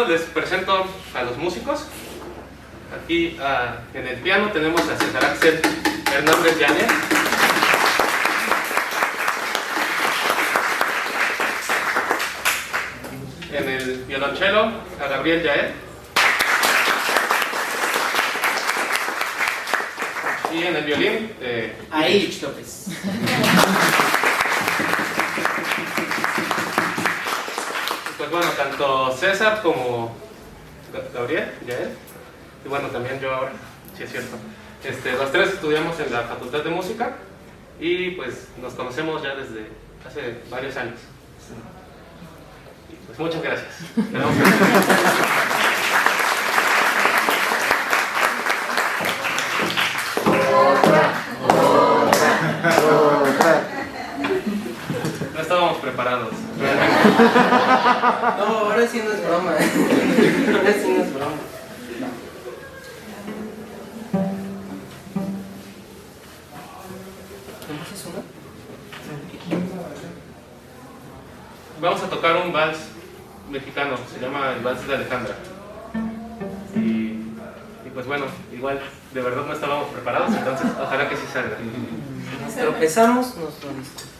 bueno, les presento a los músicos. Aquí en el piano tenemos a César Axel Hernández Llanes. En el violonchelo a Gabriel Yael. Y en el violín A Illich López. Pues bueno, tanto César como Gabriel Yael, y bueno, también yo ahora, sí es cierto. Los tres estudiamos en la Facultad de Música y pues nos conocemos ya desde hace varios años. Y pues muchas gracias. Esperamos que- No estábamos preparados, realmente. No, ahora sí no es broma. Ahora sí no es broma. ¿Me pasas una? Vamos a tocar un vals mexicano, se llama el Vals de Alejandra. Y pues bueno, igual de verdad no estábamos preparados, entonces ojalá que sí salga. Nos tropezamos, nos lo disculpamos.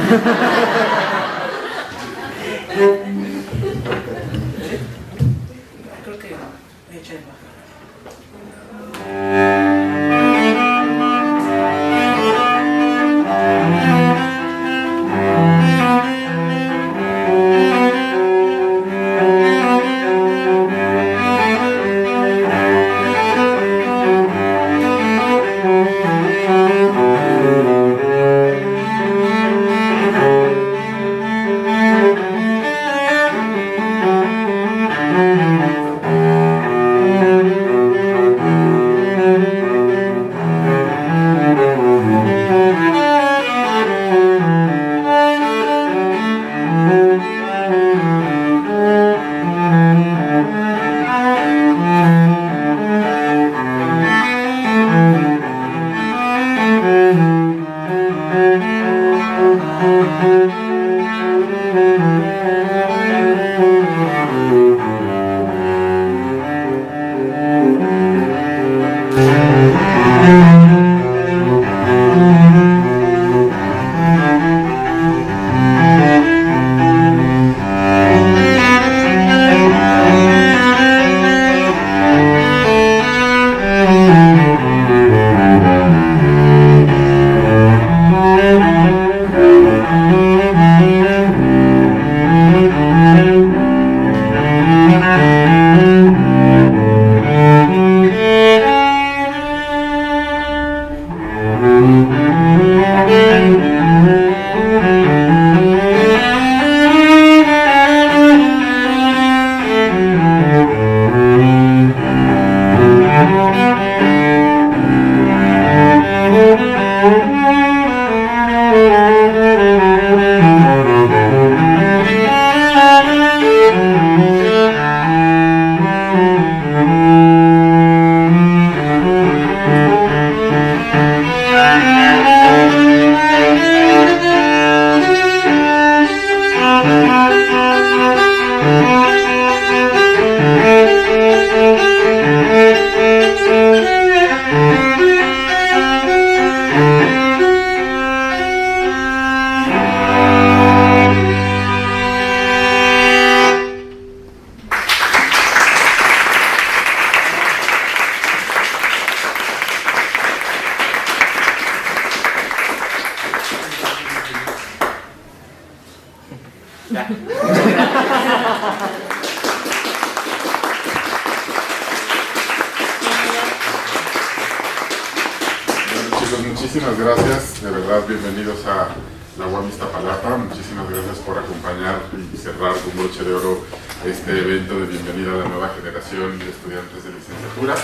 Creo que echa el bajo. Muchísimas gracias, de verdad, bienvenidos a la UAM Iztapalapa. Muchísimas gracias por acompañar y cerrar con broche de oro este evento de bienvenida a la nueva generación de estudiantes de licenciatura.